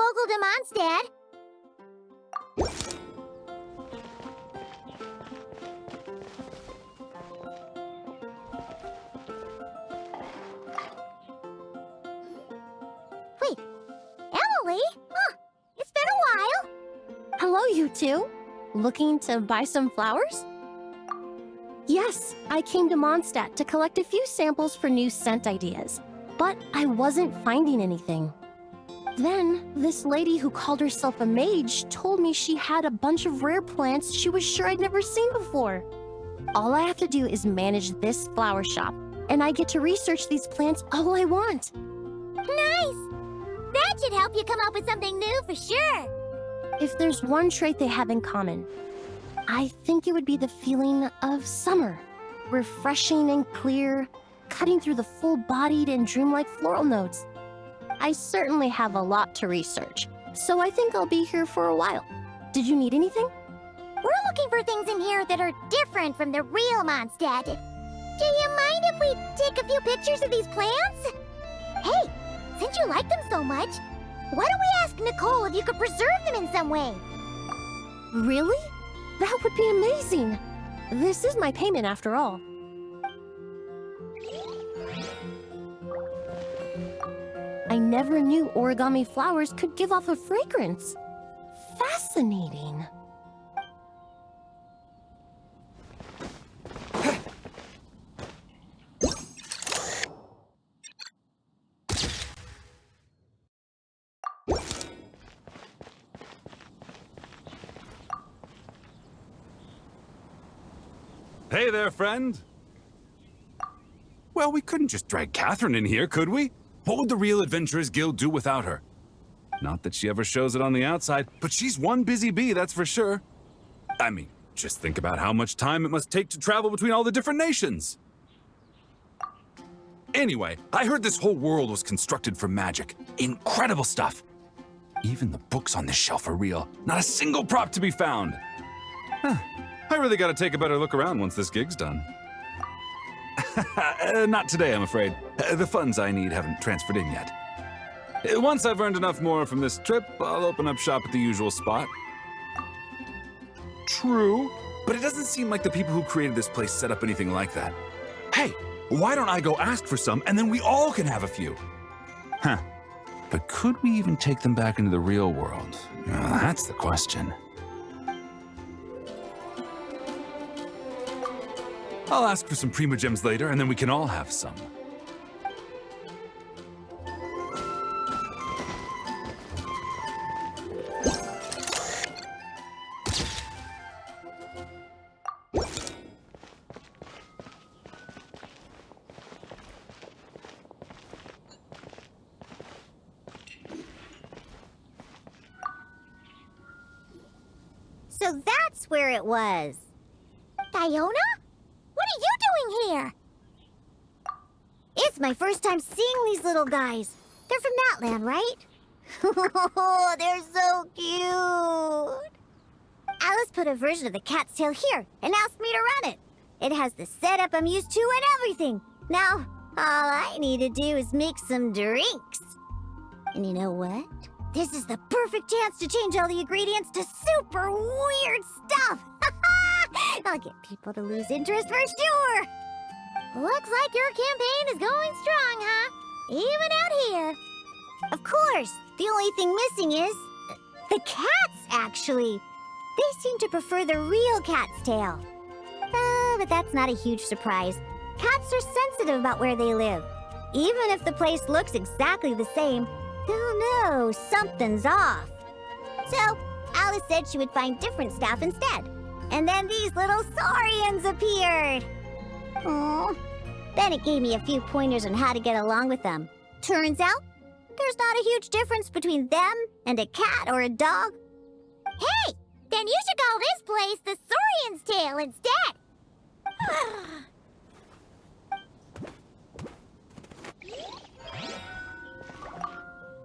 local to Mondstadt. Wait, Emily? Huh, it's been a while. Hello, you two. Looking to buy some flowers? Yes, I came to Mondstadt to collect a few samples for new scent ideas, but I wasn't finding anything. Then, this lady who called herself a mage told me she had a bunch of rare plants she was sure I'd never seen before. All I have to do is manage this flower shop, and I get to research these plants all I want. Nice! That should help you come up with something new for sure. If there's one trait they have in common, I think it would be the feeling of summer. Refreshing and clear, cutting through the full-bodied and dreamlike floral notes. I certainly have a lot to research, so I think I'll be here for a while. Did you need anything? We're looking for things in here that are different from the real Mondstadt. Do you mind if we take a few pictures of these plants? Hey, since you like them so much, why don't we ask Nicole if you could preserve them in some way? Really? That would be amazing. This is my payment after all. I never knew origami flowers could give off a fragrance. Fascinating. Hey there, friend. Well, we couldn't just drag Catherine in here, could we? What would the Real Adventurers Guild do without her? Not that she ever shows it on the outside, but she's one busy bee, that's for sure. I mean, just think about how much time it must take to travel between all the different nations. Anyway, I heard this whole world was constructed for magic. Incredible stuff. Even the books on this shelf are real. Not a single prop to be found. Huh. I really gotta take a better look around once this gig's done. Not today, I'm afraid. The funds I need haven't transferred in yet. Once I've earned enough more from this trip, I'll open up shop at the usual spot. True, but it doesn't seem like the people who created this place set up anything like that. Hey, why don't I go ask for some, and then we all can have a few? Huh. But could we even take them back into the real world? That's the question. I'll ask for some Prima Gems later, and then we can all have some. So that's where it was. Diona? What are you doing here? It's my first time seeing these little guys. They're from that land, right? Oh, they're so cute. Alice put a version of the cat's tail here and asked me to run it. It has the setup I'm used to and everything. Now, all I need to do is make some drinks. And you know what? This is the perfect chance to change all the ingredients to super weird stuff. I'll get people to lose interest for sure. Looks like your campaign is going strong, huh? Even out here. Of course, the only thing missing is the cats, actually. They seem to prefer the real cat's tail. But that's not a huge surprise. Cats are sensitive about where they live. Even if the place looks exactly the same, they'll know something's off. So, Alice said she would find different staff instead. And then these little saurians appeared. Aww. Bennett gave me a few pointers on how to get along with them. Turns out, there's not a huge difference between them and a cat or a dog. Hey, then you should call this place the Saurian's Tail instead.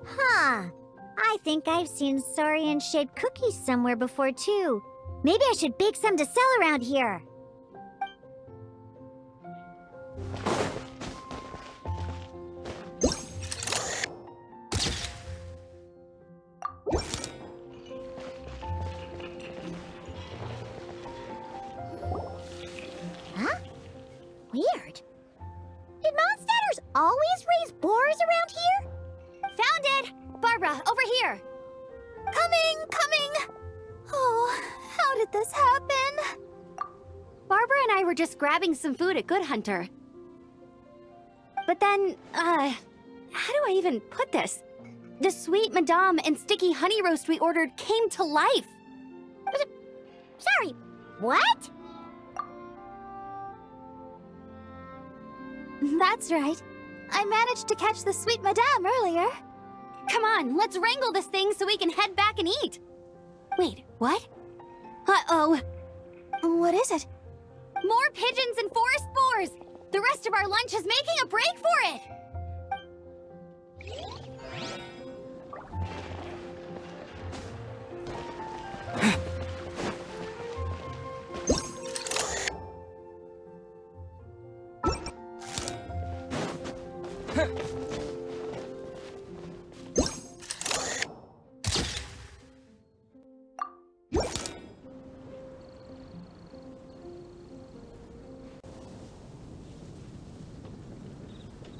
Huh. I think I've seen saurian-shaped cookies somewhere before, too. Maybe I should bake some to sell around here. Coming! Oh, how did this happen? Barbara and I were just grabbing some food at Good Hunter. But then, how do I even put this? The sweet madame and sticky honey roast we ordered came to life. Sorry, what? That's right. I managed to catch the sweet madame earlier. Come on, let's wrangle this thing so we can head back and eat. Wait, what? Uh-oh. What is it? More pigeons and forest boars! The rest of our lunch is making a break for it!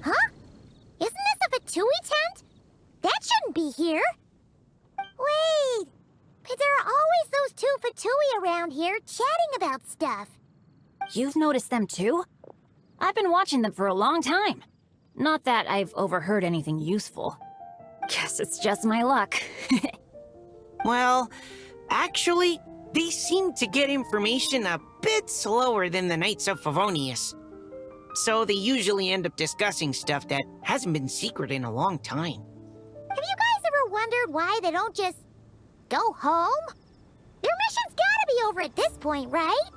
Huh? Isn't this a Fatui tent? That shouldn't be here. Wait, but there are always those two Fatui around here chatting about stuff. You've noticed them too? I've been watching them for a long time. Not that I've overheard anything useful. Guess it's just my luck. Well, actually, they seem to get information a bit slower than the Knights of Favonius. So they usually end up discussing stuff that hasn't been secret in a long time. Have you guys ever wondered why they don't just go home? Their mission's gotta be over at this point, right?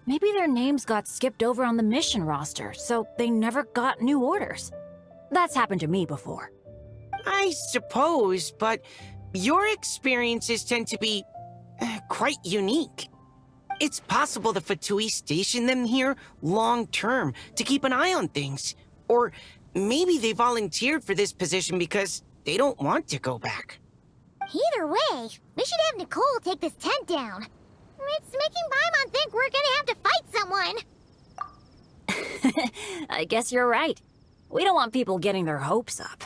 Maybe their names got skipped over on the mission roster, so they never got new orders. That's happened to me before. I suppose, but your experiences tend to be quite unique. It's possible the Fatui stationed them here long-term to keep an eye on things. Or maybe they volunteered for this position because they don't want to go back. Either way, we should have Nicole take this tent down. It's making Paimon think we're gonna have to fight someone. I guess you're right. We don't want people getting their hopes up.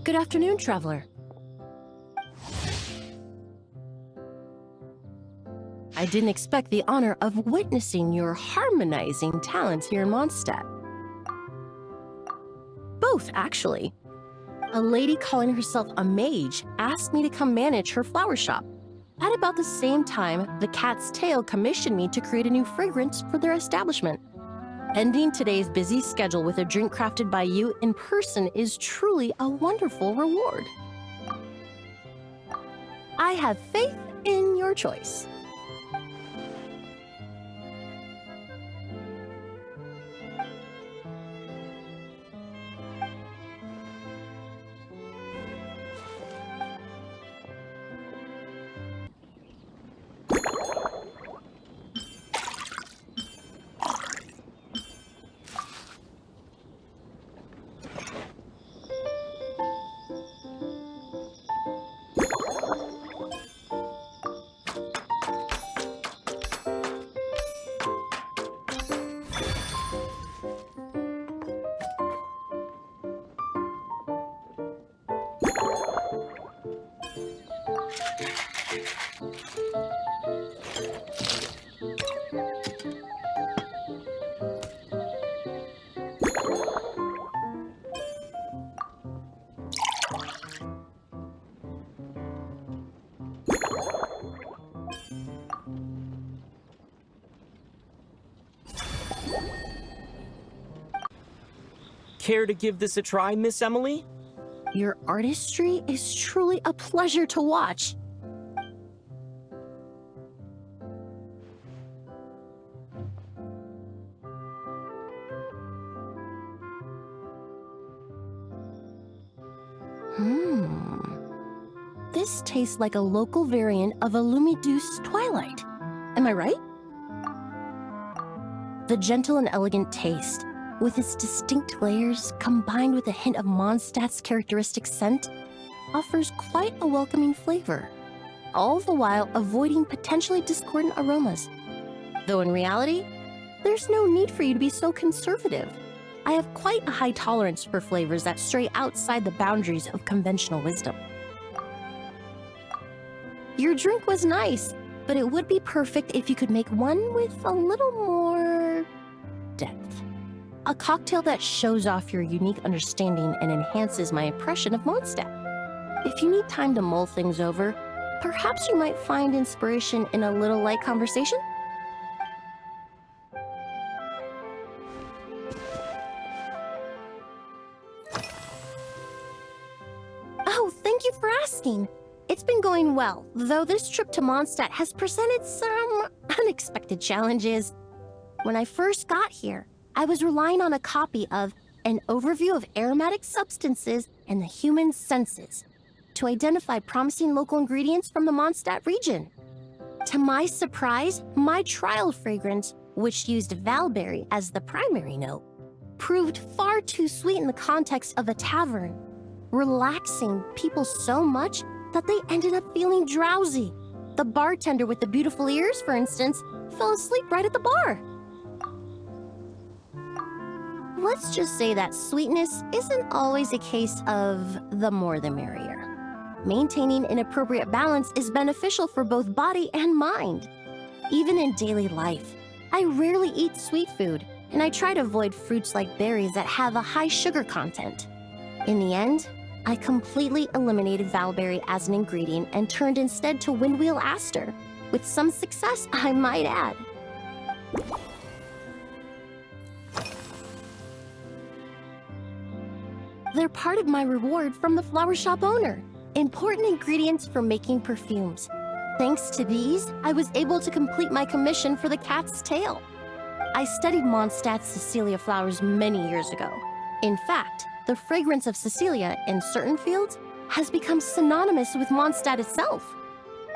Good afternoon, traveler. I didn't expect the honor of witnessing your harmonizing talents here in Mondstadt. Both, actually. A lady calling herself a mage asked me to come manage her flower shop. At about the same time, the Cat's Tail commissioned me to create a new fragrance for their establishment. Ending today's busy schedule with a drink crafted by you in person is truly a wonderful reward. I have faith in your choice. Care to give this a try, Miss Emily? Your artistry is truly a pleasure to watch. This tastes like a local variant of a Lumiduce Twilight. Am I right? The gentle and elegant taste, with its distinct layers combined with a hint of Mondstadt's characteristic scent, offers quite a welcoming flavor, all the while avoiding potentially discordant aromas. Though in reality, there's no need for you to be so conservative. I have quite a high tolerance for flavors that stray outside the boundaries of conventional wisdom. Your drink was nice, but it would be perfect if you could make one with a little more depth. A cocktail that shows off your unique understanding and enhances my impression of Mondstadt. If you need time to mull things over, perhaps you might find inspiration in a little light conversation? Oh, thank you for asking. It's been going well, though this trip to Mondstadt has presented some unexpected challenges. When I first got here, I was relying on a copy of An Overview of Aromatic Substances and the Human Senses to identify promising local ingredients from the Mondstadt region. To my surprise, my trial fragrance, which used valberry as the primary note, proved far too sweet in the context of a tavern, relaxing people so much that they ended up feeling drowsy. The bartender with the beautiful ears, for instance, fell asleep right at the bar. Let's just say that sweetness isn't always a case of the more the merrier. Maintaining an appropriate balance is beneficial for both body and mind. Even in daily life, I rarely eat sweet food, and I try to avoid fruits like berries that have a high sugar content. In the end, I completely eliminated valberry as an ingredient and turned instead to windwheel aster, with some success, I might add. They're part of my reward from the flower shop owner. Important ingredients for making perfumes. Thanks to these, I was able to complete my commission for the cat's tail. I studied Mondstadt's Cecilia flowers many years ago. In fact, the fragrance of Cecilia in certain fields has become synonymous with Mondstadt itself.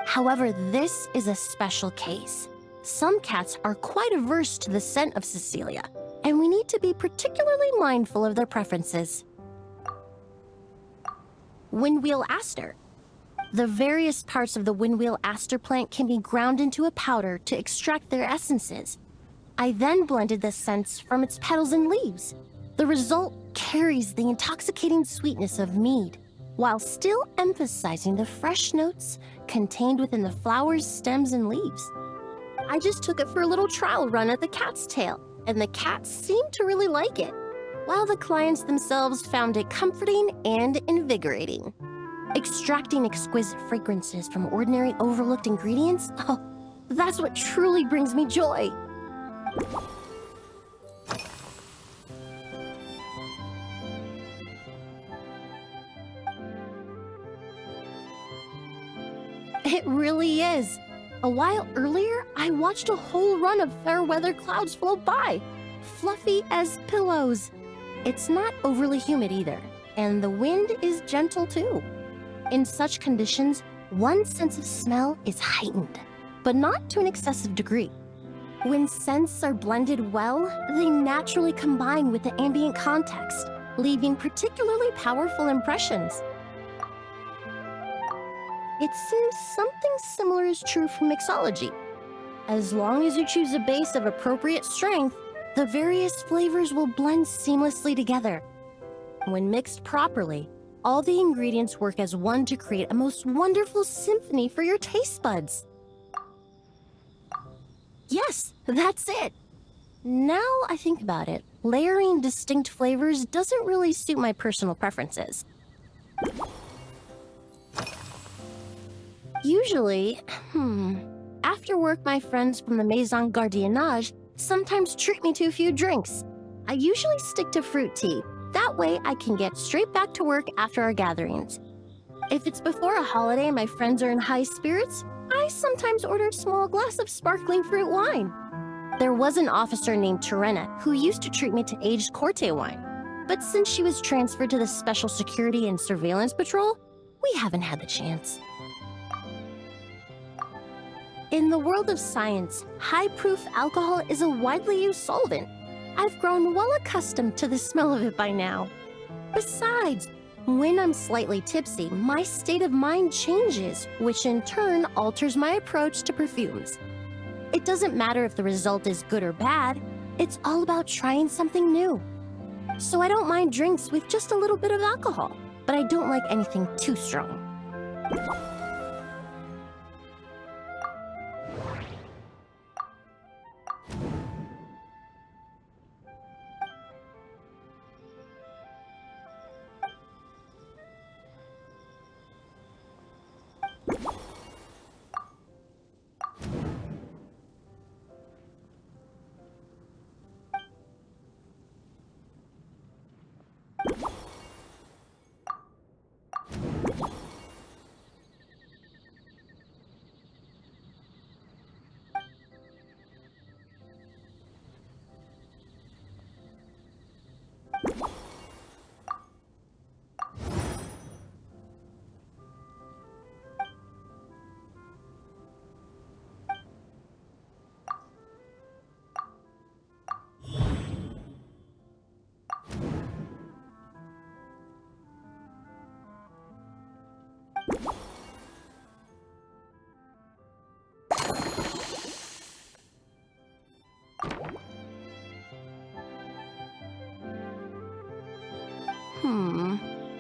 However, this is a special case. Some cats are quite averse to the scent of Cecilia, and we need to be particularly mindful of their preferences. Windwheel aster. The various parts of the windwheel aster plant can be ground into a powder to extract their essences. I then blended the scents from its petals and leaves. The result carries the intoxicating sweetness of mead, while still emphasizing the fresh notes contained within the flowers, stems, and leaves. I just took it for a little trial run at the cat's tail, and the cats seemed to really like it, while the clients themselves found it comforting and invigorating. Extracting exquisite fragrances from ordinary overlooked ingredients, oh, that's what truly brings me joy. It really is. A while earlier, I watched a whole run of fair weather clouds float by, fluffy as pillows. It's not overly humid either, and the wind is gentle too. In such conditions, one's sense of smell is heightened, but not to an excessive degree. When scents are blended well, they naturally combine with the ambient context, leaving particularly powerful impressions. It seems something similar is true for mixology. As long as you choose a base of appropriate strength, the various flavors will blend seamlessly together. When mixed properly, all the ingredients work as one to create a most wonderful symphony for your taste buds. Yes, that's it. Now I think about it, layering distinct flavors doesn't really suit my personal preferences. Usually, after work, my friends from the Maison Gardiennage sometimes treat me to a few drinks. I usually stick to fruit tea. That way I can get straight back to work after our gatherings. If it's before a holiday and my friends are in high spirits, I sometimes order a small glass of sparkling fruit wine. There was an officer named Terena who used to treat me to aged Corte wine. But since she was transferred to the Special Security and Surveillance Patrol, we haven't had the chance. In the world of science, high-proof alcohol is a widely used solvent. I've grown well accustomed to the smell of it by now. Besides, when I'm slightly tipsy, my state of mind changes, which in turn alters my approach to perfumes. It doesn't matter if the result is good or bad, it's all about trying something new. So I don't mind drinks with just a little bit of alcohol, but I don't like anything too strong.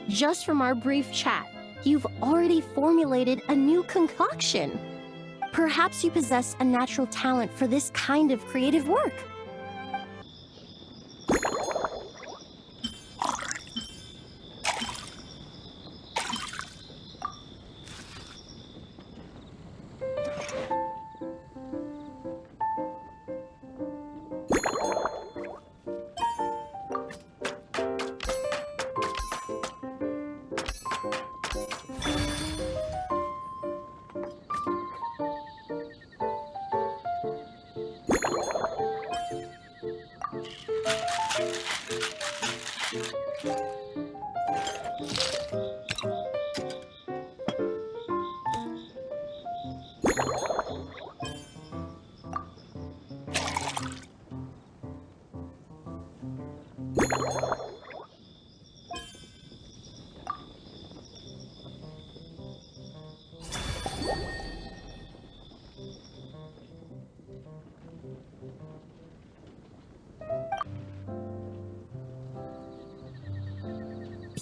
Just from our brief chat, you've already formulated a new concoction. Perhaps you possess a natural talent for this kind of creative work.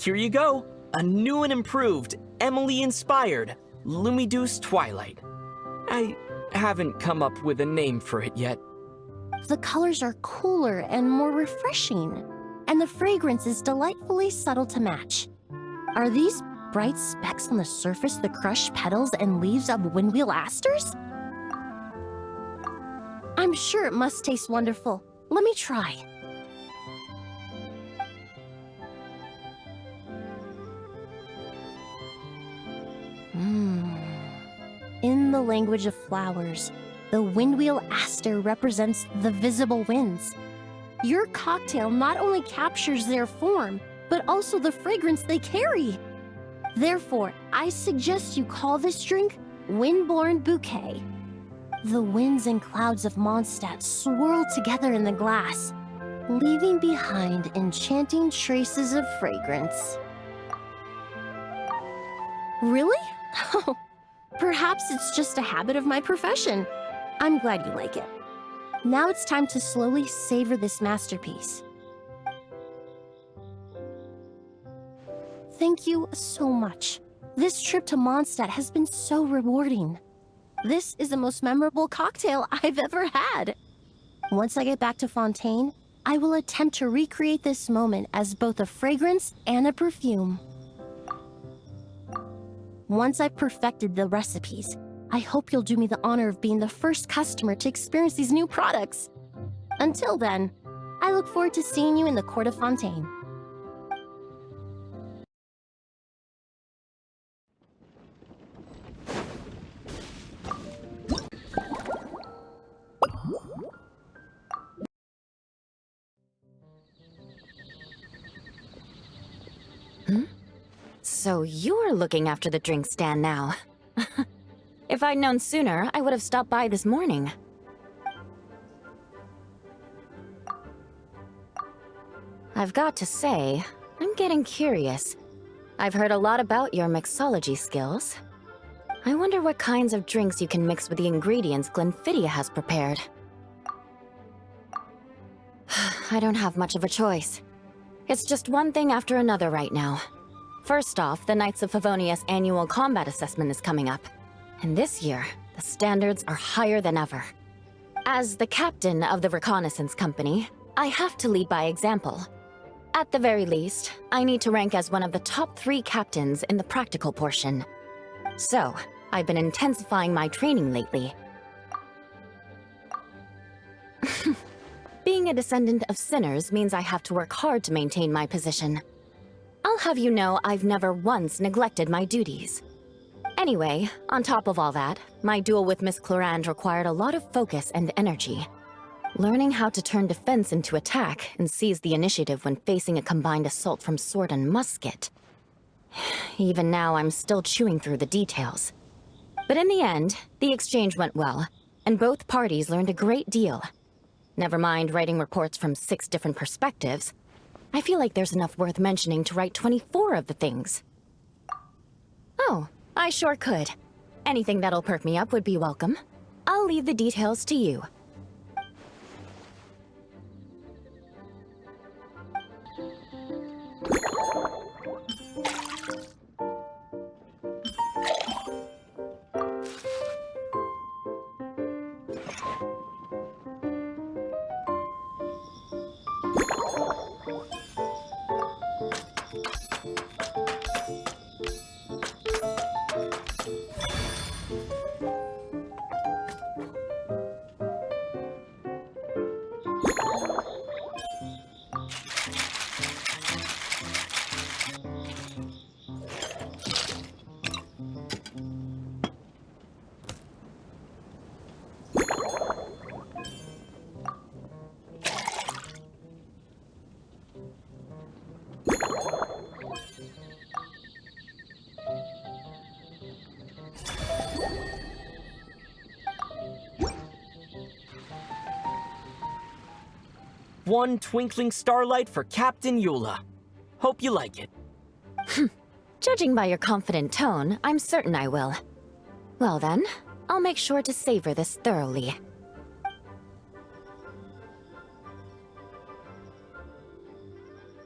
Here you go. A new and improved, Emily-inspired, Lumideuse Twilight. I haven't come up with a name for it yet. The colors are cooler and more refreshing, and the fragrance is delightfully subtle to match. Are these bright specks on the surface the crushed petals and leaves of windwheel asters? I'm sure it must taste wonderful. Let me try. In the language of flowers, the windwheel aster represents the visible winds. Your cocktail not only captures their form, but also the fragrance they carry. Therefore, I suggest you call this drink Windborne Bouquet. The winds and clouds of Mondstadt swirl together in the glass, leaving behind enchanting traces of fragrance. Really? Perhaps it's just a habit of my profession. I'm glad you like it. Now it's time to slowly savor this masterpiece. Thank you so much. This trip to Mondstadt has been so rewarding. This is the most memorable cocktail I've ever had. Once I get back to Fontaine, I will attempt to recreate this moment as both a fragrance and a perfume. Once I've perfected the recipes, I hope you'll do me the honor of being the first customer to experience these new products. Until then, I look forward to seeing you in the Court of Fontaine. So you're looking after the drink stand now. If I'd known sooner, I would have stopped by this morning. I've got to say, I'm getting curious. I've heard a lot about your mixology skills. I wonder what kinds of drinks you can mix with the ingredients Glenfiddich has prepared. I don't have much of a choice. It's just one thing after another right now. First off, the Knights of Favonius annual combat assessment is coming up. And this year, the standards are higher than ever. As the captain of the reconnaissance company, I have to lead by example. At the very least, I need to rank as one of the top 3 captains in the practical portion. So, I've been intensifying my training lately. Being a descendant of sinners means I have to work hard to maintain my position. I'll have you know I've never once neglected my duties. Anyway, on top of all that, my duel with Miss Clorand required a lot of focus and energy. Learning how to turn defense into attack and seize the initiative when facing a combined assault from sword and musket. Even now, I'm still chewing through the details. But in the end, the exchange went well, and both parties learned a great deal. Never mind writing reports from 6 different perspectives. I feel like there's enough worth mentioning to write 24 of the things. Oh, I sure could. Anything that'll perk me up would be welcome. I'll leave the details to you. One twinkling starlight for Captain Eula. Hope you like it. Judging by your confident tone, I'm certain I will. Well then, I'll make sure to savor this thoroughly.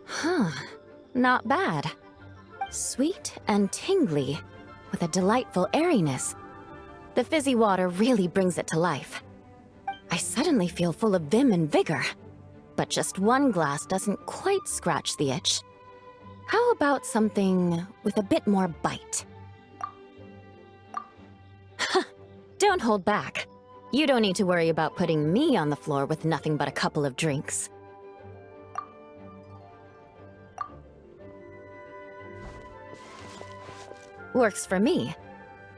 Huh, not bad. Sweet and tingly, with a delightful airiness. The fizzy water really brings it to life. I suddenly feel full of vim and vigor. But just one glass doesn't quite scratch the itch. How about something with a bit more bite? Don't hold back. You don't need to worry about putting me on the floor with nothing but a couple of drinks. Works for me.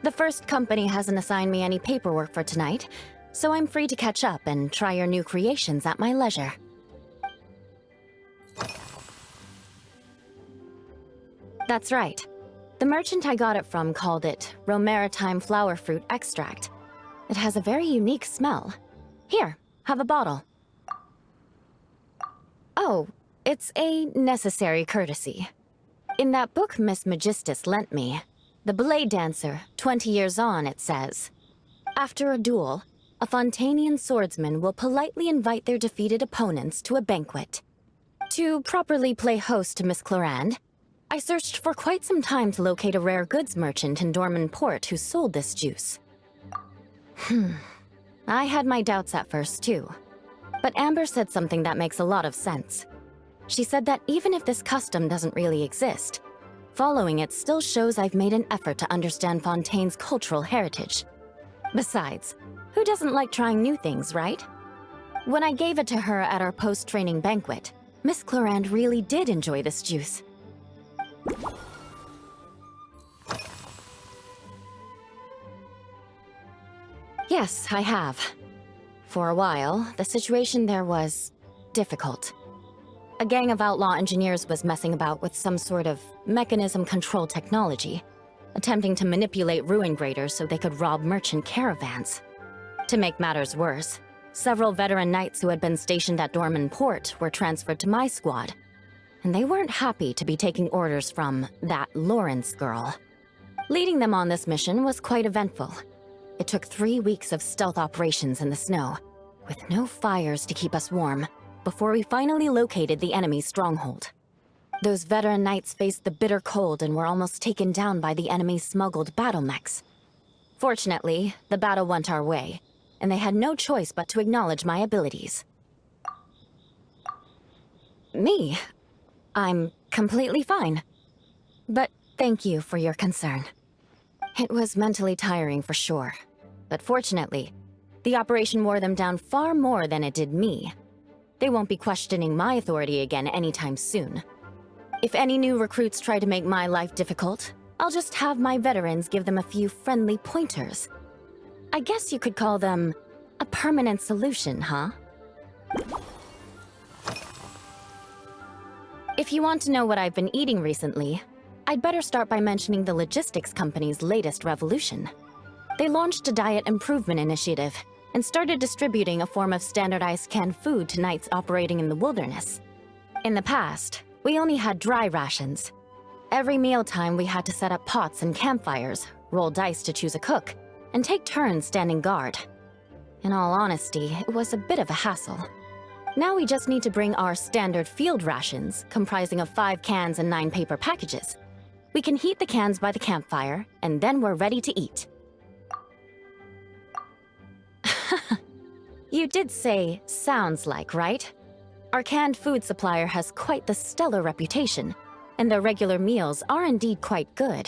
The first company hasn't assigned me any paperwork for tonight, so I'm free to catch up and try your new creations at my leisure. That's right. The merchant I got it from called it Romaritime Flower Fruit Extract. It has a very unique smell. Here, have a bottle. Oh, it's a necessary courtesy. In that book Miss Magistus lent me, The Blade Dancer, 20 Years On, it says, after a duel, a Fontanian swordsman will politely invite their defeated opponents to a banquet. To properly play host to Miss Clorand, I searched for quite some time to locate a rare goods merchant in Dorman Port who sold this juice. I had my doubts at first, too. But Amber said something that makes a lot of sense. She said that even if this custom doesn't really exist, following it still shows I've made an effort to understand Fontaine's cultural heritage. Besides, who doesn't like trying new things, right? When I gave it to her at our post-training banquet, Miss Clorand really did enjoy this juice. Yes, I have. For a while, the situation there was difficult. A gang of outlaw engineers was messing about with some sort of mechanism control technology. attempting to manipulate ruin graders so they could rob merchant caravans. To make matters worse, several veteran knights who had been stationed at Dorman Port were transferred to my squad, and they weren't happy to be taking orders from that Lawrence girl. Leading them on this mission was quite eventful. It took 3 weeks of stealth operations in the snow, with no fires to keep us warm, before we finally located the enemy's stronghold. Those veteran knights faced the bitter cold and were almost taken down by the enemy's smuggled battle mechs. Fortunately, the battle went our way, and they had no choice but to acknowledge my abilities. Me? I'm completely fine. But thank you for your concern. It was mentally tiring for sure, but fortunately, the operation wore them down far more than it did me. They won't be questioning my authority again anytime soon. If any new recruits try to make my life difficult, I'll just have my veterans give them a few friendly pointers. I guess you could call them a permanent solution, huh? If you want to know what I've been eating recently, I'd better start by mentioning the logistics company's latest revolution. They launched a diet improvement initiative and started distributing a form of standardized canned food to knights operating in the wilderness. In the past, we only had dry rations. Every mealtime we had to set up pots and campfires, roll dice to choose a cook, and take turns standing guard. In all honesty, it was a bit of a hassle. Now we just need to bring our standard field rations, comprising of 5 cans and 9 paper packages. We can heat the cans by the campfire, and then we're ready to eat. You did say, sounds like, right? Our canned food supplier has quite the stellar reputation, and their regular meals are indeed quite good.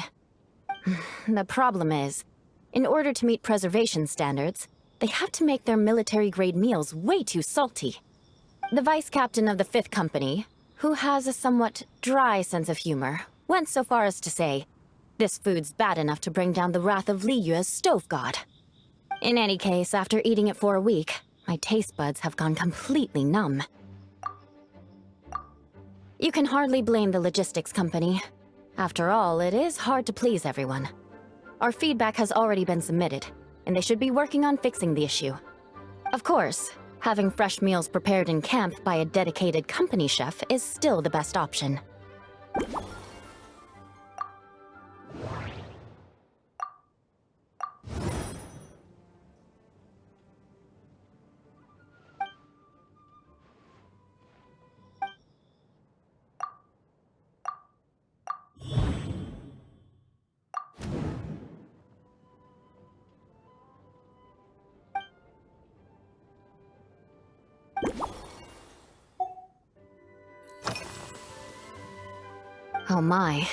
The problem is, in order to meet preservation standards, they have to make their military-grade meals way too salty. The vice captain of the 5th Company, who has a somewhat dry sense of humor, went so far as to say, this food's bad enough to bring down the wrath of Li Yue's stove god. In any case, after eating it for a week, my taste buds have gone completely numb. You can hardly blame the logistics company. After all, it is hard to please everyone. Our feedback has already been submitted, and they should be working on fixing the issue. Of course, having fresh meals prepared in camp by a dedicated company chef is still the best option. Oh my.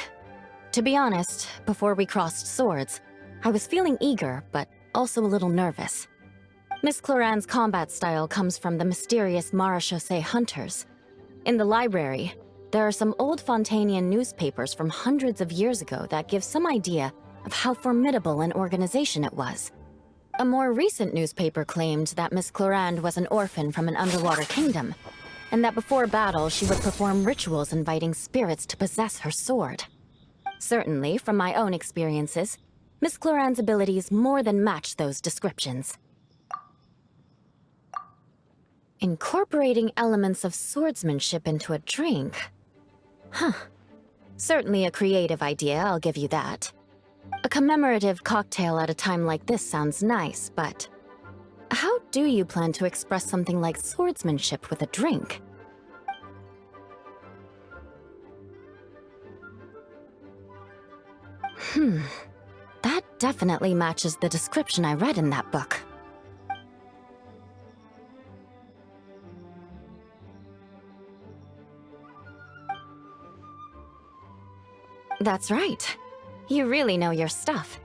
To be honest, before we crossed swords, I was feeling eager, but also a little nervous. Miss Cloran's combat style comes from the mysterious Marechaussee hunters. In the library, there are some old Fontanian newspapers from hundreds of years ago that give some idea of how formidable an organization it was. A more recent newspaper claimed that Miss Cloran was an orphan from an underwater kingdom, and that before battle she would perform rituals inviting spirits to possess her sword. Certainly, from my own experiences, Miss Cloran's abilities more than match those descriptions. Incorporating elements of swordsmanship into a drink? Huh. Certainly a creative idea, I'll give you that. A commemorative cocktail at a time like this sounds nice, but how do you plan to express something like swordsmanship with a drink? That definitely matches the description I read in that book. That's right. You really know your stuff.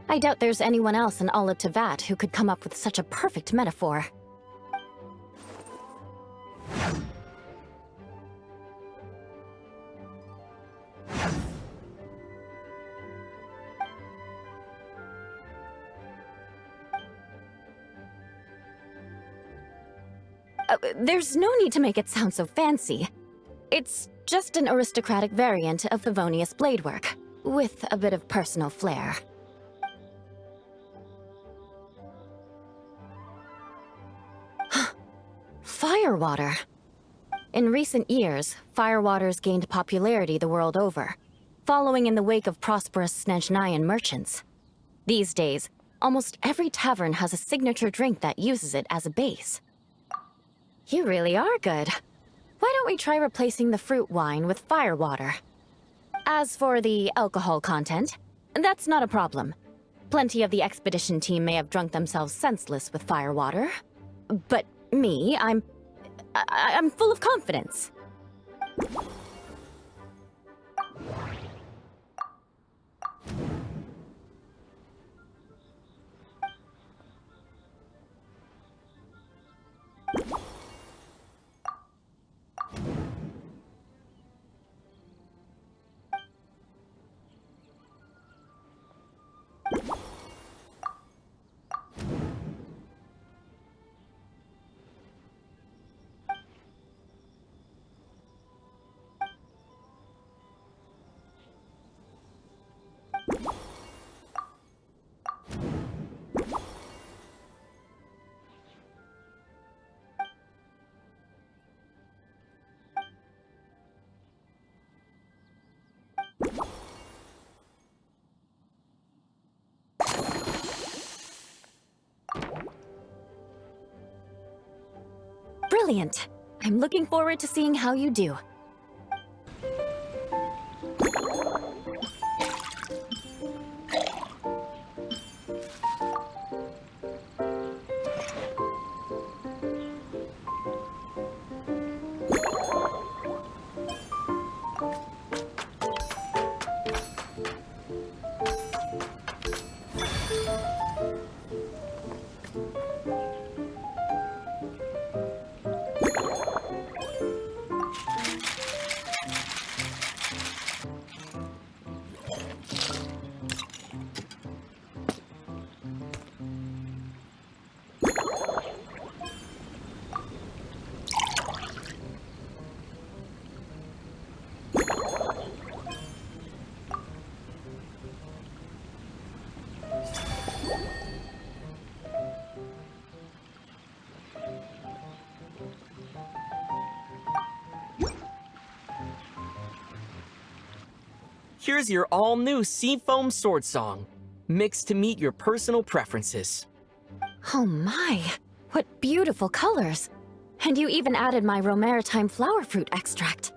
I doubt there's anyone else in all of Tevat who could come up with such a perfect metaphor. There's no need to make it sound so fancy. It's just an aristocratic variant of Favonius bladework. with a bit of personal flair. Firewater. In recent years, firewaters gained popularity the world over, following in the wake of prosperous Snezhnayan merchants. These days, almost every tavern has a signature drink that uses it as a base. You really are good. Why don't we try replacing the fruit wine with firewater? As for the alcohol content, that's not a problem. Plenty of the expedition team may have drunk themselves senseless with firewater. But me, I'm full of confidence. Brilliant. I'm looking forward to seeing how you do. Here's your all-new Seafoam Sword Song, mixed to meet your personal preferences. Oh my, what beautiful colors. And you even added my romaritime flower fruit extract.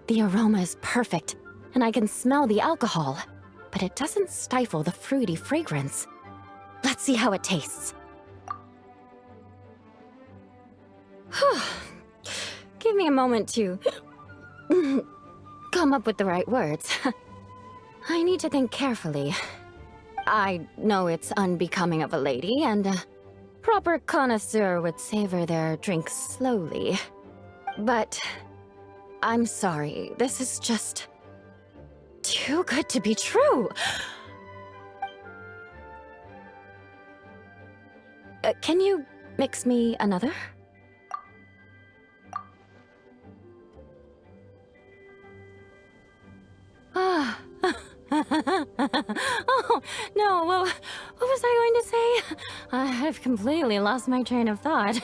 The aroma is perfect, and I can smell the alcohol, but it doesn't stifle the fruity fragrance. Let's see how it tastes. Give me a moment to come up with the right words. I need to think carefully. I know it's unbecoming of a lady, and a proper connoisseur would savor their drinks slowly. But I'm sorry, this is just too good to be true. Can you mix me another? Oh, no, what was I going to say? I've completely lost my train of thought.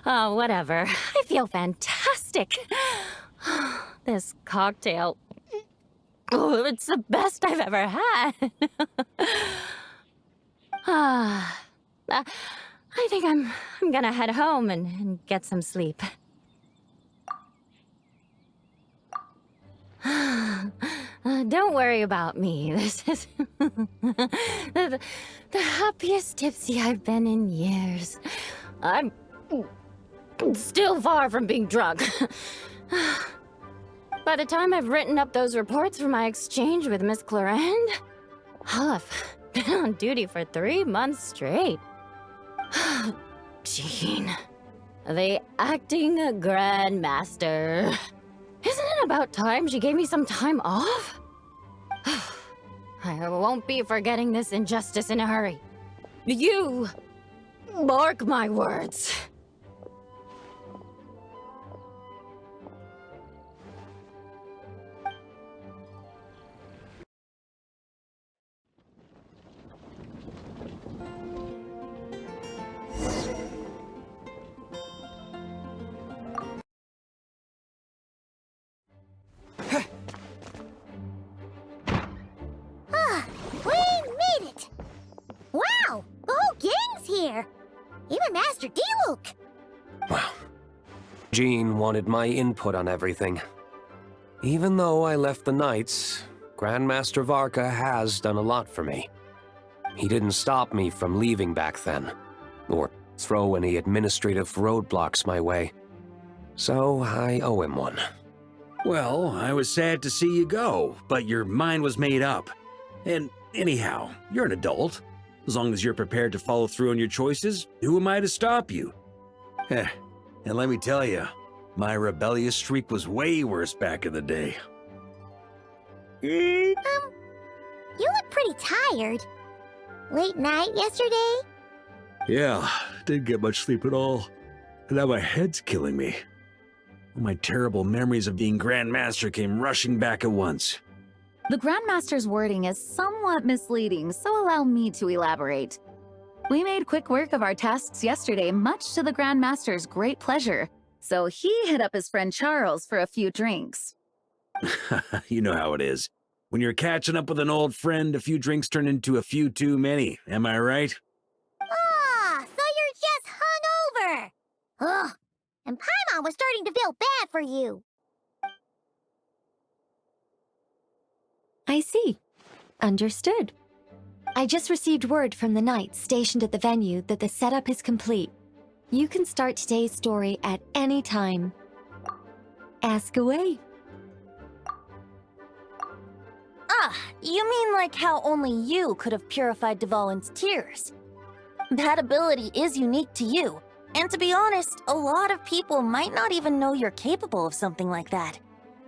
Whatever. I feel fantastic. This cocktail... Oh, it's the best I've ever had. I think I'm gonna head home and get some sleep. Don't worry about me. This is the happiest tipsy I've been in years. I'm still far from being drunk. By the time I've written up those reports for my exchange with Miss Clorinde, I'll have been on duty for 3 months straight. Jean, the acting grandmaster. Isn't it about time she gave me some time off? I won't be forgetting this injustice in a hurry. You mark my words. Grandmaster Diluc! Well, Jean wanted my input on everything. Even though I left the Knights, Grandmaster Varka has done a lot for me. He didn't stop me from leaving back then, or throw any administrative roadblocks my way. So I owe him one. Well, I was sad to see you go, but your mind was made up. And anyhow, you're an adult. As long as you're prepared to follow through on your choices, who am I to stop you? And let me tell you, my rebellious streak was way worse back in the day. You look pretty tired. Late night yesterday? Yeah, didn't get much sleep at all. And now my head's killing me. All my terrible memories of being Grandmaster came rushing back at once. The Grandmaster's wording is somewhat misleading, so allow me to elaborate. We made quick work of our tasks yesterday, much to the Grandmaster's great pleasure, so he hit up his friend Charles for a few drinks. You know how it is. When you're catching up with an old friend, a few drinks turn into a few too many, am I right? Ah, so you're just hungover! Ugh, and Paimon was starting to feel bad for you. I see. Understood. I just received word from the Knights stationed at the venue that the setup is complete. You can start today's story at any time. Ask away. Ah, you mean like how only you could have purified Dvalin's tears? That ability is unique to you, and to be honest, a lot of people might not even know you're capable of something like that.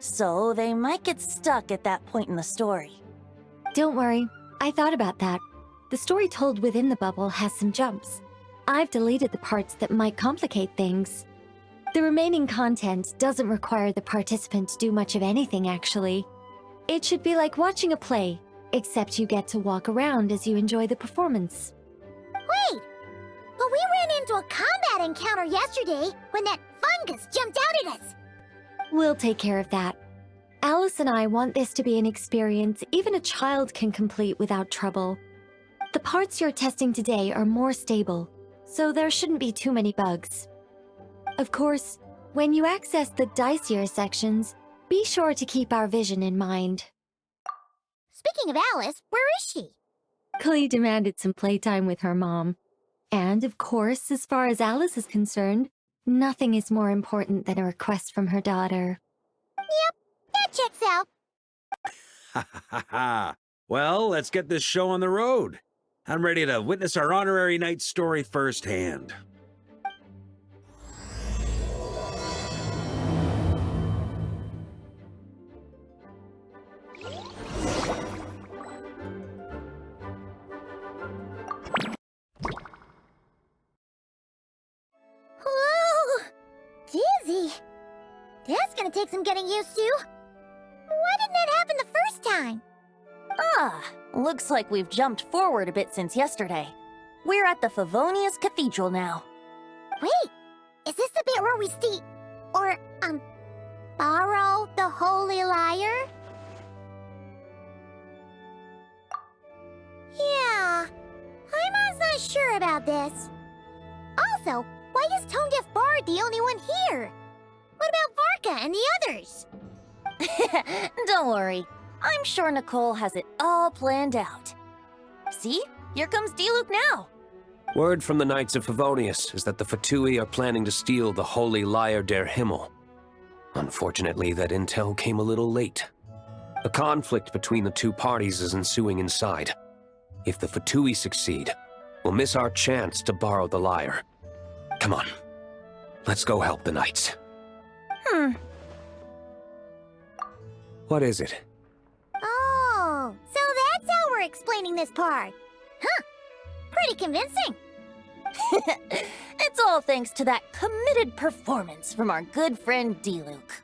So they might get stuck at that point in the story. Don't worry, I thought about that. The story told within the bubble has some jumps. I've deleted the parts that might complicate things. The remaining content doesn't require the participant to do much of anything, actually. It should be like watching a play, except you get to walk around as you enjoy the performance. Wait! But we ran into a combat encounter yesterday when that fungus jumped out at us! We'll take care of that. Alice and I want this to be an experience even a child can complete without trouble. The parts you're testing today are more stable, so there shouldn't be too many bugs. Of course, when you access the dicier sections, be sure to keep our vision in mind. Speaking of Alice, where is she? Klee demanded some playtime with her mom. And of course, as far as Alice is concerned, nothing is more important than a request from her daughter. Yep, that checks out. Ha ha ha ha. Well, let's get this show on the road. I'm ready to witness our honorary knight story firsthand. Whoa! Dizzy. That's gonna take some getting used to. Why didn't that happen the first time? Ah, looks like we've jumped forward a bit since yesterday. We're at the Favonius Cathedral now. Wait, is this the bit where we borrow the Holy Lyre? Yeah, I'm not sure about this. Also, why is Tone-Deaf Bard the only one here? What about Varka and the others? Don't worry. I'm sure Nicole has it all planned out. See? Here comes Diluc now. Word from the Knights of Favonius is that the Fatui are planning to steal the Holy Lyre der Himmel. Unfortunately, that intel came a little late. A conflict between the two parties is ensuing inside. If the Fatui succeed, we'll miss our chance to borrow the lyre. Come on, let's go help the Knights. What is it? Oh, so that's how we're explaining this part. Huh, pretty convincing. It's all thanks to that committed performance from our good friend Diluc.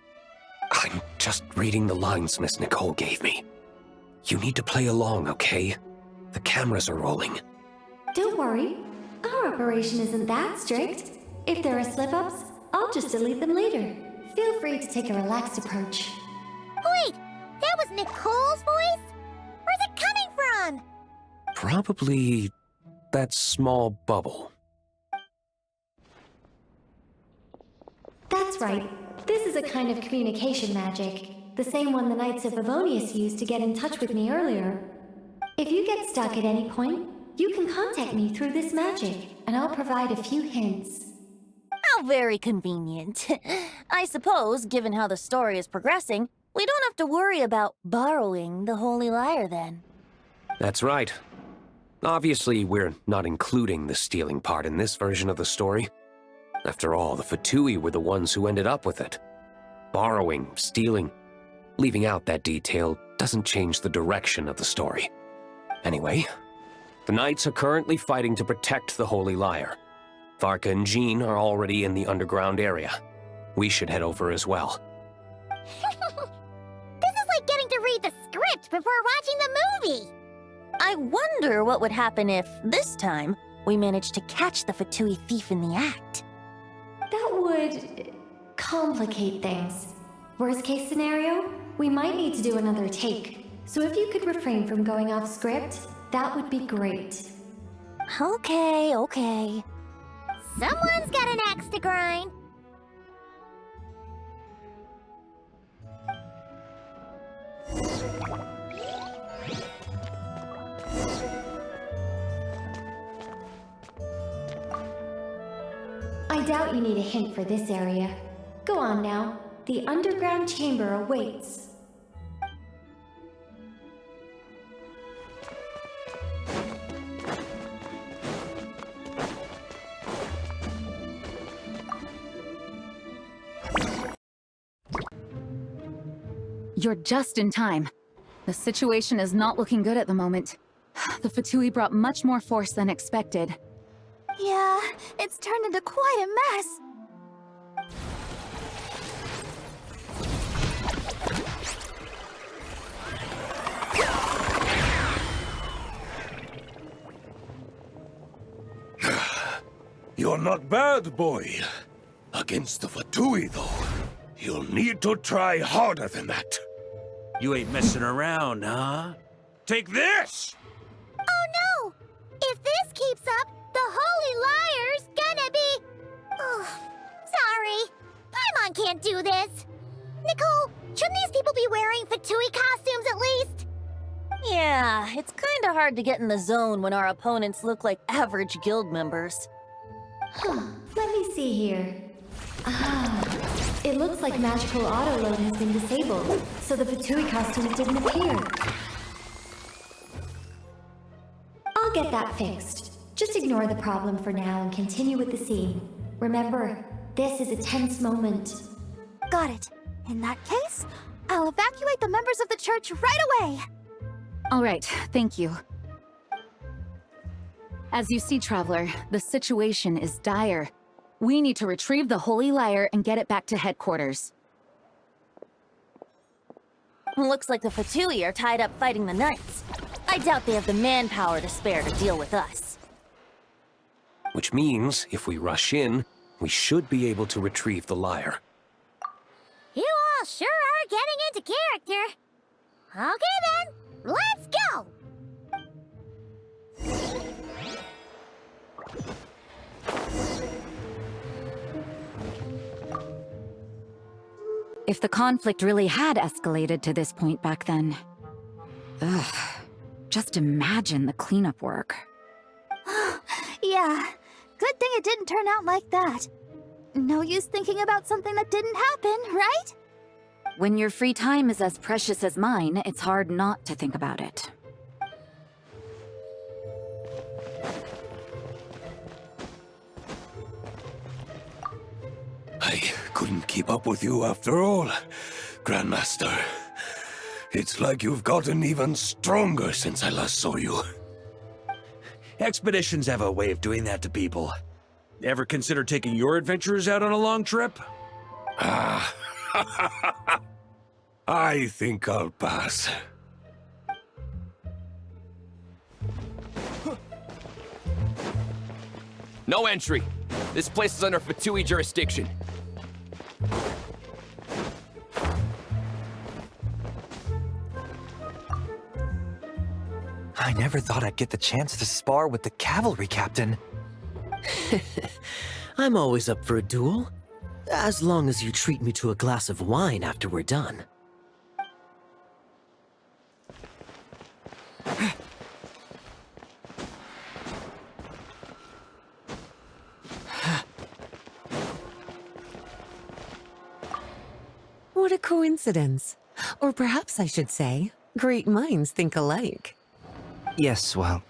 I'm just reading the lines Miss Nicole gave me. You need to play along, okay? The cameras are rolling. Don't worry, our operation isn't that strict. If there are slip-ups, I'll just delete them later. Feel free to take a relaxed approach. Wait, that was Nicole's voice? Where's it coming from? Probably that small bubble. That's right. This is a kind of communication magic. The same one the Knights of Favonius used to get in touch with me earlier. If you get stuck at any point, you can contact me through this magic, and I'll provide a few hints. How very convenient. I suppose, given how the story is progressing, we don't have to worry about borrowing the Holy Lyre then. That's right. Obviously, we're not including the stealing part in this version of the story. After all, the Fatui were the ones who ended up with it. Borrowing, stealing, leaving out that detail doesn't change the direction of the story. Anyway, the Knights are currently fighting to protect the Holy Lyre. Varka and Jean are already in the underground area. We should head over as well. This is like getting to read the script before watching the movie! I wonder what would happen if, this time, we managed to catch the Fatui thief in the act. That would complicate things. Worst case scenario, we might need to do another take. So if you could refrain from going off script, that would be great. Okay. Someone's got an axe to grind. I doubt you need a hint for this area. Go on now. The underground chamber awaits. You're just in time. The situation is not looking good at the moment. The Fatui brought much more force than expected. Yeah, it's turned into quite a mess. You're not bad, boy. Against the Fatui, though, you'll need to try harder than that. You ain't messing around, huh? Take this! Oh no! If this keeps up, the Holy Lyre's gonna be... Oh, sorry. Paimon can't do this. Nicole, shouldn't these people be wearing Fatui costumes at least? Yeah, it's kinda hard to get in the zone when our opponents look like average guild members. Let me see here. It looks like magical autoload has been disabled, so the Fatui costumes didn't appear. I'll get that fixed. Just ignore the problem for now and continue with the scene. Remember, this is a tense moment. Got it. In that case, I'll evacuate the members of the church right away. All right, thank you. As you see, Traveler, the situation is dire. We need to retrieve the Holy Lyre and get it back to headquarters. Looks like the Fatui are tied up fighting the Knights. I doubt they have the manpower to spare to deal with us. Which means, if we rush in, we should be able to retrieve the lyre. You all sure are getting into character. Okay then, let's go! If the conflict really had escalated to this point back then... Ugh. Just imagine the cleanup work. Yeah, good thing it didn't turn out like that. No use thinking about something that didn't happen, right? When your free time is as precious as mine, it's hard not to think about it. I couldn't keep up with you after all, Grandmaster. It's like you've gotten even stronger since I last saw you. Expeditions have a way of doing that to people. Ever consider taking your adventurers out on a long trip? Ah, I think I'll pass. No entry. This place is under Fatui jurisdiction. I never thought I'd get the chance to spar with the cavalry captain. I'm always up for a duel. As long as you treat me to a glass of wine after we're done. What a coincidence. Or perhaps I should say, great minds think alike. Yes, well,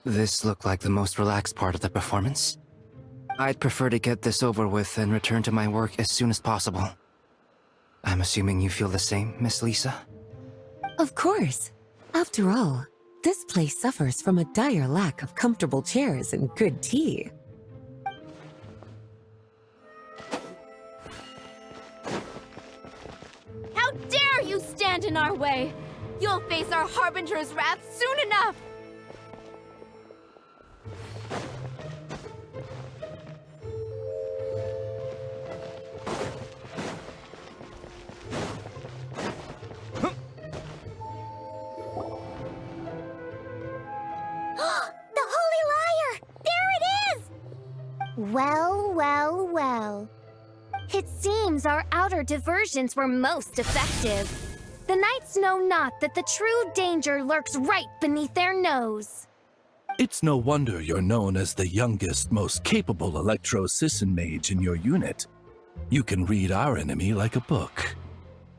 this looked like the most relaxed part of the performance. I'd prefer to get this over with and return to my work as soon as possible. I'm assuming you feel the same, Miss Lisa? Of course. After all, this place suffers from a dire lack of comfortable chairs and good tea. How dare you stand in our way! You'll face our Harbinger's wrath soon enough! The Holy Liar! There it is! Well, well, well. It seems our outer diversions were most effective. The knights know not that the true danger lurks right beneath their nose. It's no wonder you're known as the youngest, most capable Cicin Mage in your unit. You can read our enemy like a book.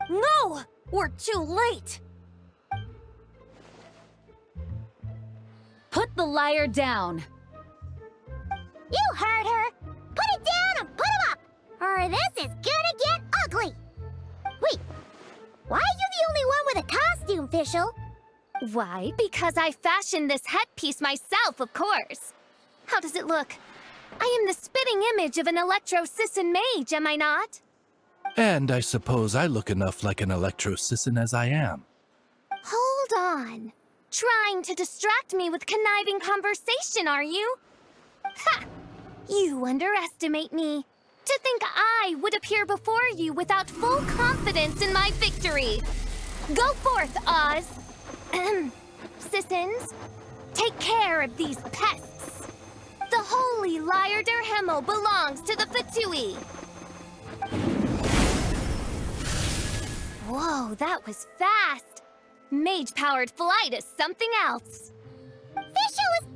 No! We're too late! Put the liar down. You heard her! Put it down and put him up! Or this is gonna get ugly! Wait, why are you the only one with a costume, Fischl? Why? Because I fashioned this headpiece myself, of course. How does it look? I am the spitting image of an Cicin Mage, am I not? And I suppose I look enough like an Cicin as I am. Hold on. Trying to distract me with conniving conversation, are you? Ha! You underestimate me. To think I would appear before you without full confidence in my victory. Go forth, Oz. Cicins, take care of these pests. The holy Liar der Himmel belongs to the Fatui. Whoa, that was fast. Mage-powered flight is something else. Fischl is...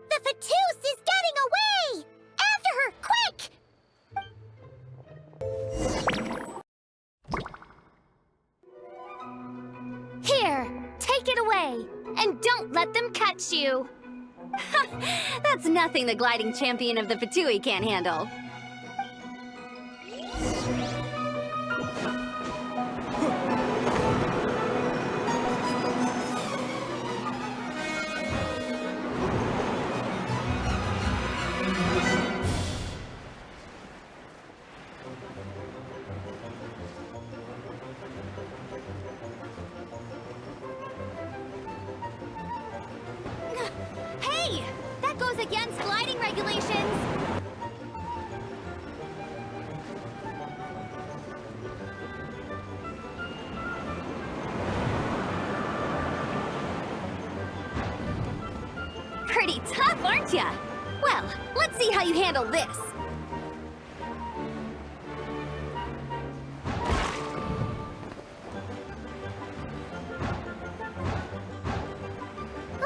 the Fatus is getting away! After her, quick! Here, take it away, and don't let them catch you. That's nothing the gliding champion of the Fatui can't handle. Hey! That goes against gliding regulations! Pretty tough, aren't ya? Well, let's see how you handle this.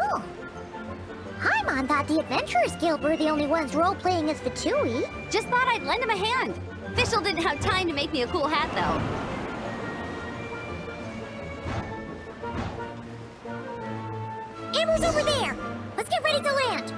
Oh. Paimon thought the Adventurers Guild were the only ones role-playing as Fatui. Just thought I'd lend him a hand. Fischl didn't have time to make me a cool hat, though. Amber's over there! Let's get ready to land!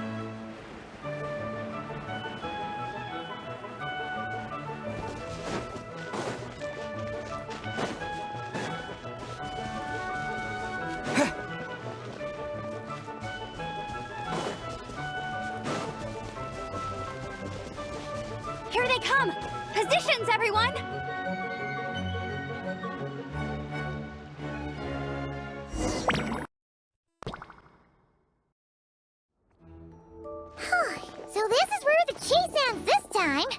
Here they come! Positions, everyone! So this is where the chase ends this time.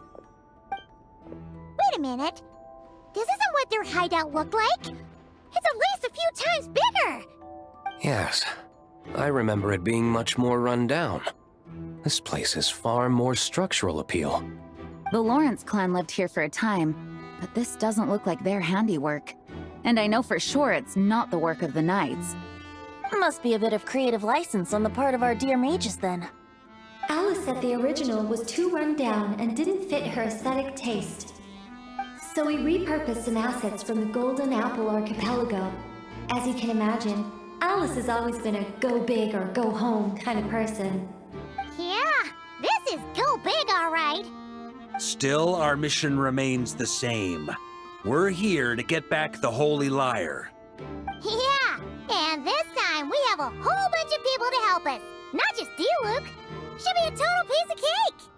Wait a minute. This isn't what their hideout looked like. It's at least a few times bigger. Yes, I remember it being much more run down. This place has far more structural appeal. The Lawrence clan lived here for a time, but this doesn't look like their handiwork. And I know for sure it's not the work of the knights. Must be a bit of creative license on the part of our dear mages then. Alice said the original was too run down and didn't fit her aesthetic taste. So we repurposed some assets from the Golden Apple Archipelago. As you can imagine, Alice has always been a go big or go home kind of person. Yeah, this is go big, all right. Still, our mission remains the same. We're here to get back the Holy Lyre. Yeah, and this time we have a whole bunch of people to help us. Not just you, Luke. Should be a total piece of cake.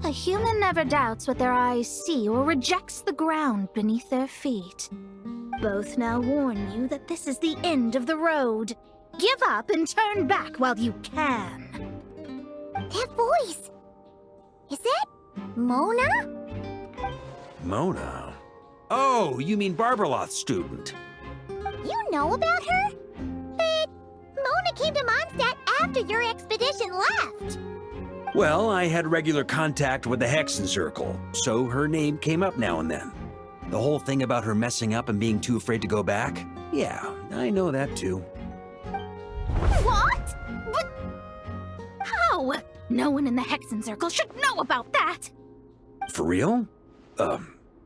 A human never doubts what their eyes see or rejects the ground beneath their feet. Both now warn you that this is the end of the road. Give up and turn back while you can. That voice! Is it Mona? Mona? Oh, you mean Barbarloth's student. You know about her? But Mona came to Mondstadt after your expedition left. Well, I had regular contact with the Hexenzirkel, so her name came up now and then. The whole thing about her messing up and being too afraid to go back? Yeah, I know that too. What? But how? No one in the Hexenzirkel should know about that! For real?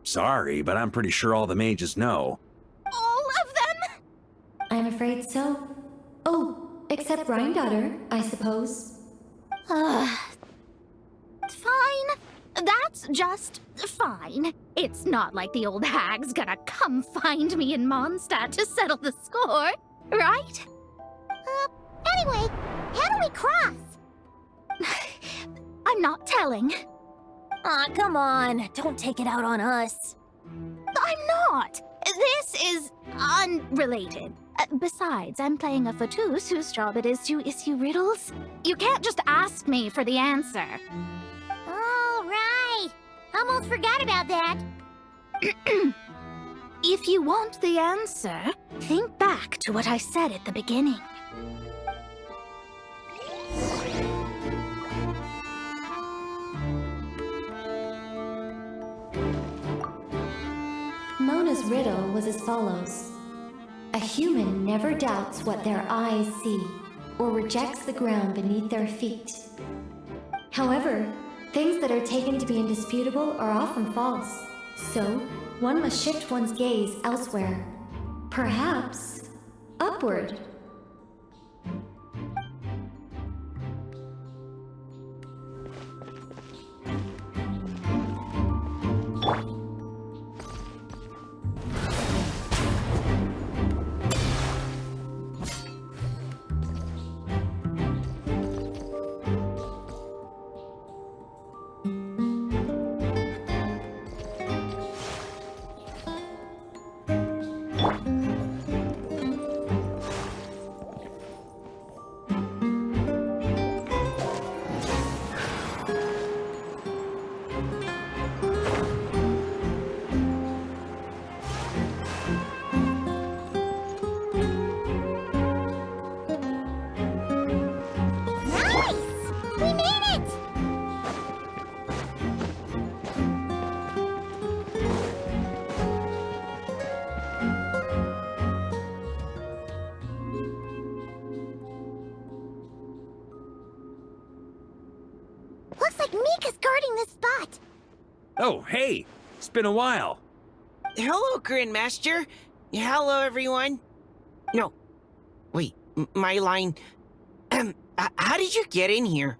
Sorry, but I'm pretty sure all the mages know. All of them? I'm afraid so. Oh, except Rhinedottir, I suppose. Fine. That's just fine. It's not like the old hag's gonna come find me in Mondstadt to settle the score, right? Anyway, how do we cross? I'm not telling. Aw, come on. Don't take it out on us. I'm not. This is unrelated. Besides, I'm playing a fatus whose job it is to issue riddles. You can't just ask me for the answer. All right. Almost forgot about that. If you want the answer, think back to what I said at the beginning. Mona's riddle was as follows. A human never doubts what their eyes see, or rejects the ground beneath their feet. However, things that are taken to be indisputable are often false, so one must shift one's gaze elsewhere. Perhaps upward. Looks like Mika's guarding this spot. Oh, hey! It's been a while. Hello, Grandmaster. Hello, everyone. No. Wait, my line... how did you get in here?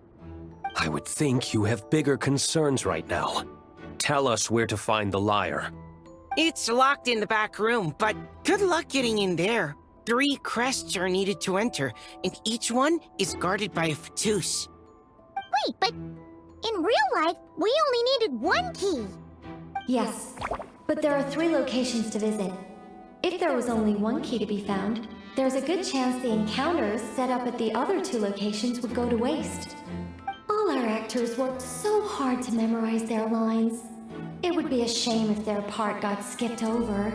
I would think you have bigger concerns right now. Tell us where to find the lyre. It's locked in the back room, but good luck getting in there. 3 crests are needed to enter, and each one is guarded by a fatus. Wait, but in real life, we only needed 1 key. Yes, but there are 3 locations to visit. If there was only 1 key to be found, there's a good chance the encounters set up at the other 2 locations would go to waste. All our actors worked so hard to memorize their lines. It would be a shame if their part got skipped over.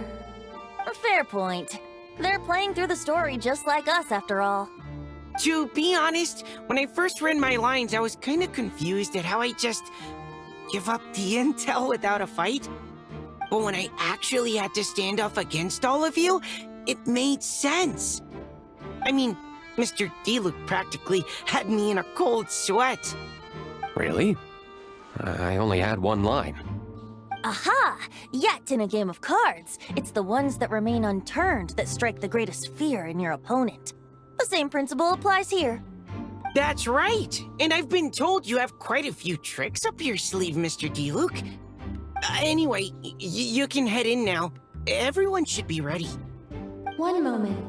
A fair point. They're playing through the story just like us, after all. To be honest, when I first read my lines, I was kind of confused at how I just give up the intel without a fight. But when I actually had to stand up against all of you, it made sense. I mean, Mr. Diluc practically had me in a cold sweat. Really? I only had one line. Aha! Yet in a game of cards, it's the ones that remain unturned that strike the greatest fear in your opponent. The same principle applies here. That's right! And I've been told you have quite a few tricks up your sleeve, Mr. Diluc. Anyway, you can head in now. Everyone should be ready. One moment.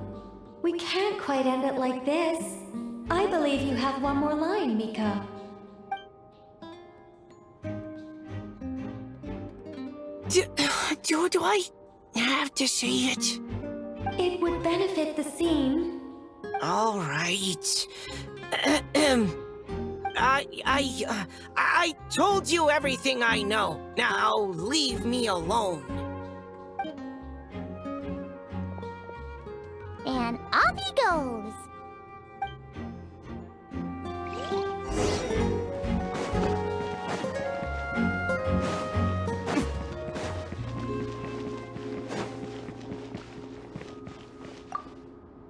We can't quite end it like this. I believe you have one more line, Mika. Do I have to say it? It would benefit the scene. All right. I told you everything I know. Now leave me alone. And off he goes.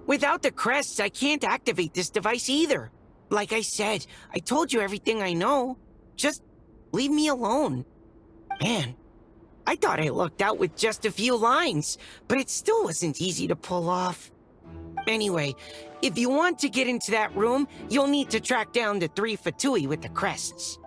Without the crests, I can't activate this device either. Like I said, I told you everything I know. Just leave me alone. Man, I thought I lucked out with just a few lines, but it still wasn't easy to pull off. Anyway, if you want to get into that room, you'll need to track down the 3 Fatui with the crests.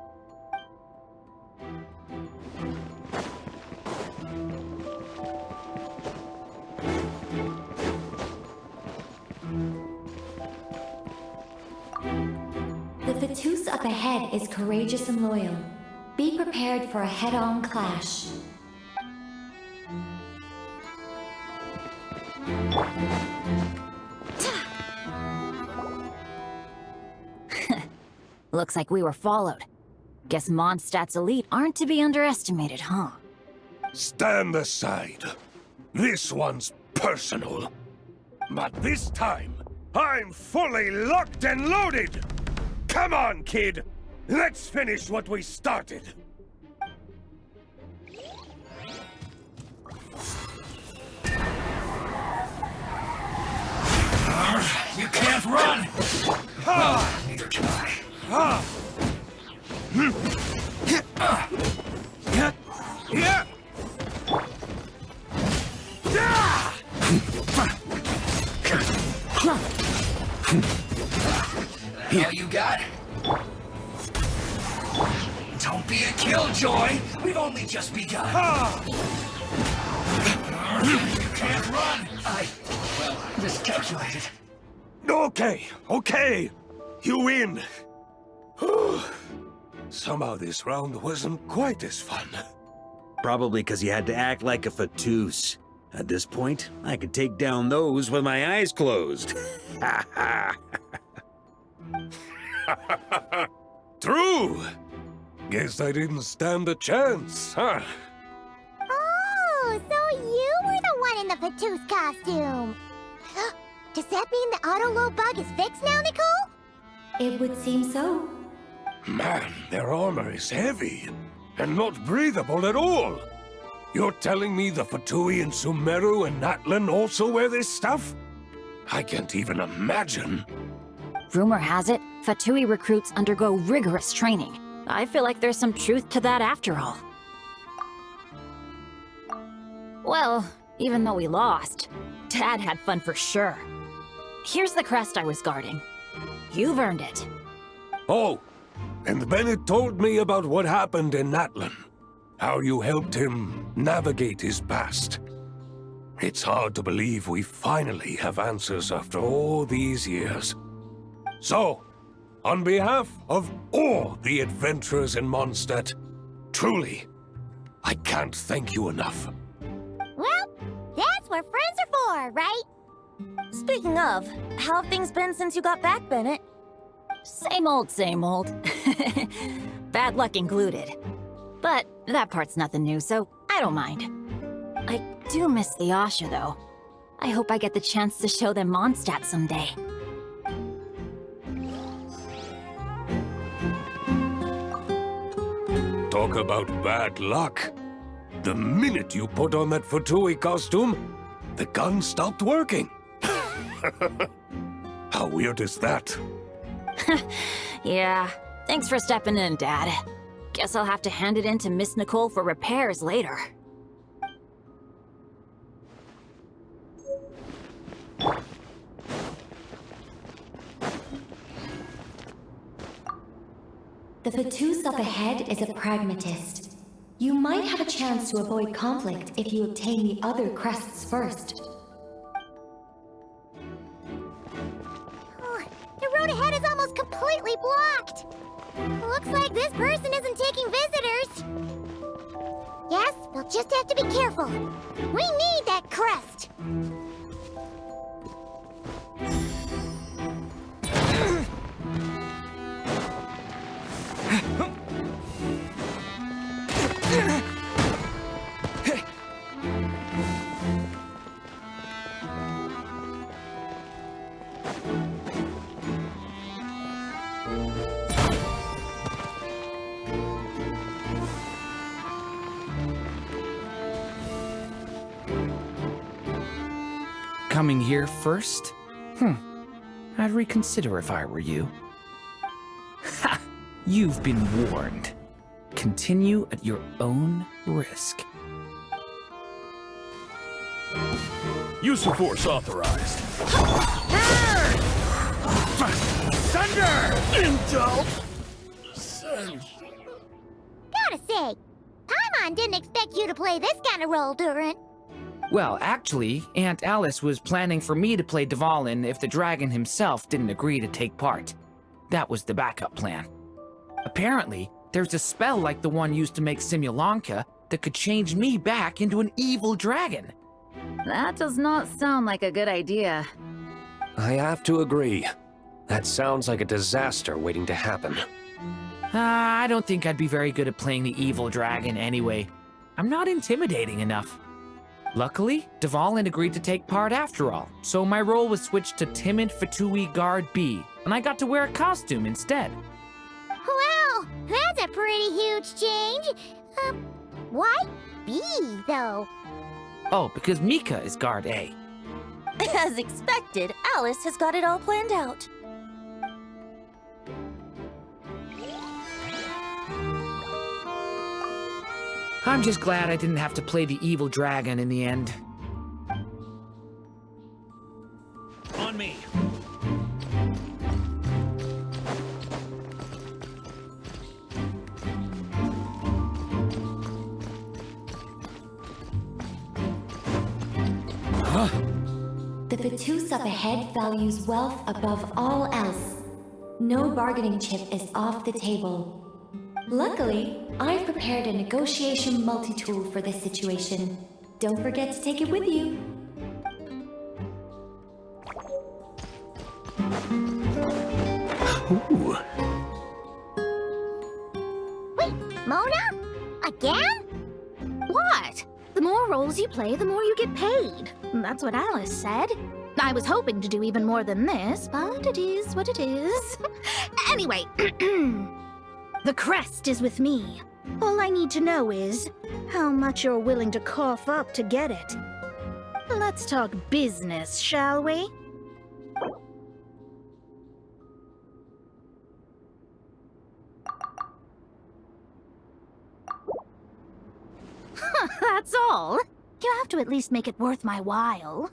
The Fatus up ahead is courageous and loyal. Be prepared for a head-on clash. Looks like we were followed. Guess Mondstadt's elite aren't to be underestimated, huh? Stand aside. This one's personal. But this time, I'm fully locked and loaded! Come on, kid! Let's finish what we started! You can't run! Neither can I. All you got? Don't be a killjoy! We've only just begun! You can't run! Well, miscalculated. Okay. You win. Somehow this round wasn't quite as fun. Probably because you had to act like a Fatus. At this point, I could take down those with my eyes closed. True! Guess I didn't stand a chance, huh? Oh, so you were the one in the Fatus costume. Does that mean the auto-load bug is fixed now, Nicole? It would seem so. Man, their armor is heavy, and not breathable at all. You're telling me the Fatui in Sumeru and Natlan also wear this stuff? I can't even imagine. Rumor has it, Fatui recruits undergo rigorous training. I feel like there's some truth to that after all. Well, even though we lost, Dad had fun for sure. Here's the crest I was guarding. You've earned it. Oh, and Bennett told me about what happened in Natlan. How you helped him navigate his past. It's hard to believe we finally have answers after all these years. So, on behalf of all the adventurers in Mondstadt, truly, I can't thank you enough. Well, that's what friends are for, right? Speaking of, how have things been since you got back, Bennett? Same old, same old. Bad luck included. But that part's nothing new, so I don't mind. I do miss the Asha, though. I hope I get the chance to show them Mondstadt someday. Talk about bad luck. The minute you put on that Fatui costume, the gun stopped working. How weird is that? Yeah, thanks for stepping in, Dad. Guess I'll have to hand it in to Miss Nicole for repairs later. The Fatus up ahead is a pragmatist. You might have a chance to avoid conflict if you obtain the other crests first. Oh, the road ahead is almost completely blocked. Looks like this person isn't taking visitors. Yes, we'll just have to be careful. We need that crest. Coming here first? I'd reconsider if I were you. Ha! You've been warned. Continue at your own risk. Use of force authorized. Thunder! Intel! Gotta say, Paimon didn't expect you to play this kind of role, Durin. Well, actually, Aunt Alice was planning for me to play Dvalin if the dragon himself didn't agree to take part. That was the backup plan. Apparently, there's a spell like the one used to make Simulanka that could change me back into an evil dragon. That does not sound like a good idea. I have to agree. That sounds like a disaster waiting to happen. I don't think I'd be very good at playing the evil dragon anyway. I'm not intimidating enough. Luckily, Dvalin agreed to take part after all, so my role was switched to timid Fatui Guard B, and I got to wear a costume instead. Well, that's a pretty huge change. Why B, though? Oh, because Mika is Guard A. As expected, Alice has got it all planned out. I'm just glad I didn't have to play the evil dragon in the end. On me. The Fatus up ahead values wealth above all else. No bargaining chip is off the table. Luckily, I've prepared a negotiation multi-tool for this situation. Don't forget to take it with you. Ooh. Wait, Mona? Again? What? The more roles you play, the more you get paid. That's what Alice said. I was hoping to do even more than this, but it is what it is. Anyway, the crest is with me. All I need to know is how much you're willing to cough up to get it. Let's talk business, shall we? That's all. You have to at least make it worth my while.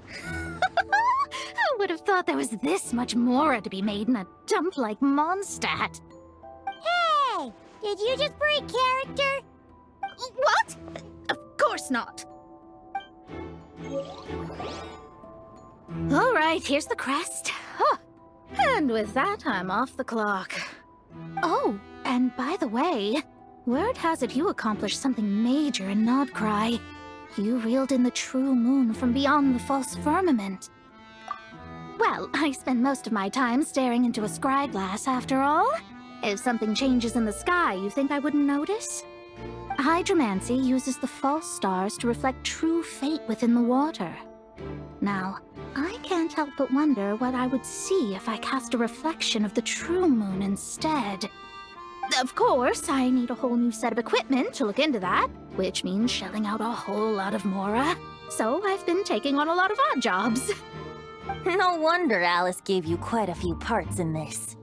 I would have thought there was this much more to be made in a dump like Mondstadt. Hey! Did you just break character? What? Of course not. All right, here's the crest. Huh. And with that, I'm off the clock. Oh, and by the way, Word has it you accomplished something major in Nodcry. You reeled in the true moon from beyond the false firmament. Well, I spend most of my time staring into a scryglass after all. If something changes in the sky, you think I wouldn't notice? Hydromancy uses the false stars to reflect true fate within the water. Now, I can't help but wonder what I would see if I cast a reflection of the true moon instead. Of course, I need a whole new set of equipment to look into that, which means shelling out a whole lot of mora. So I've been taking on a lot of odd jobs. No wonder Alice gave you quite a few parts in this.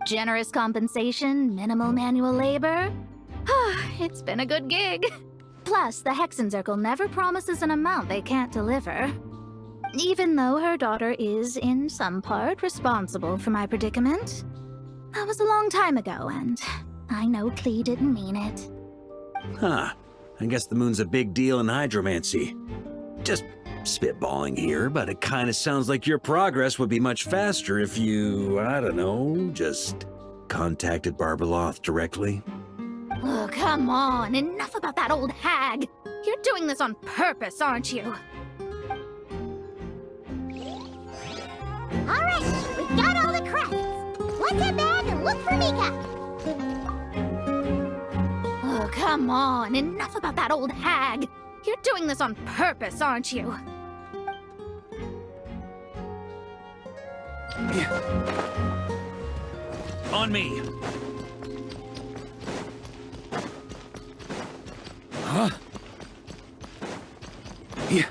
Generous compensation, minimal manual labor. It's been a good gig. Plus, the Hexenzirkel never promises an amount they can't deliver. Even though her daughter is, in some part, responsible for my predicament. That was a long time ago, and I know Klee didn't mean it. Huh. I guess the moon's a big deal in hydromancy. Just spitballing here, but it kind of sounds like your progress would be much faster if you, I don't know, just contacted Barbeloth directly. Oh, come on. Enough about that old hag. You're doing this on purpose, aren't you? All right, we've got all the crests. Let's head back and look for Mika. Oh, come on. Enough about that old hag. You're doing this on purpose, aren't you? On me. Huh? Yeah.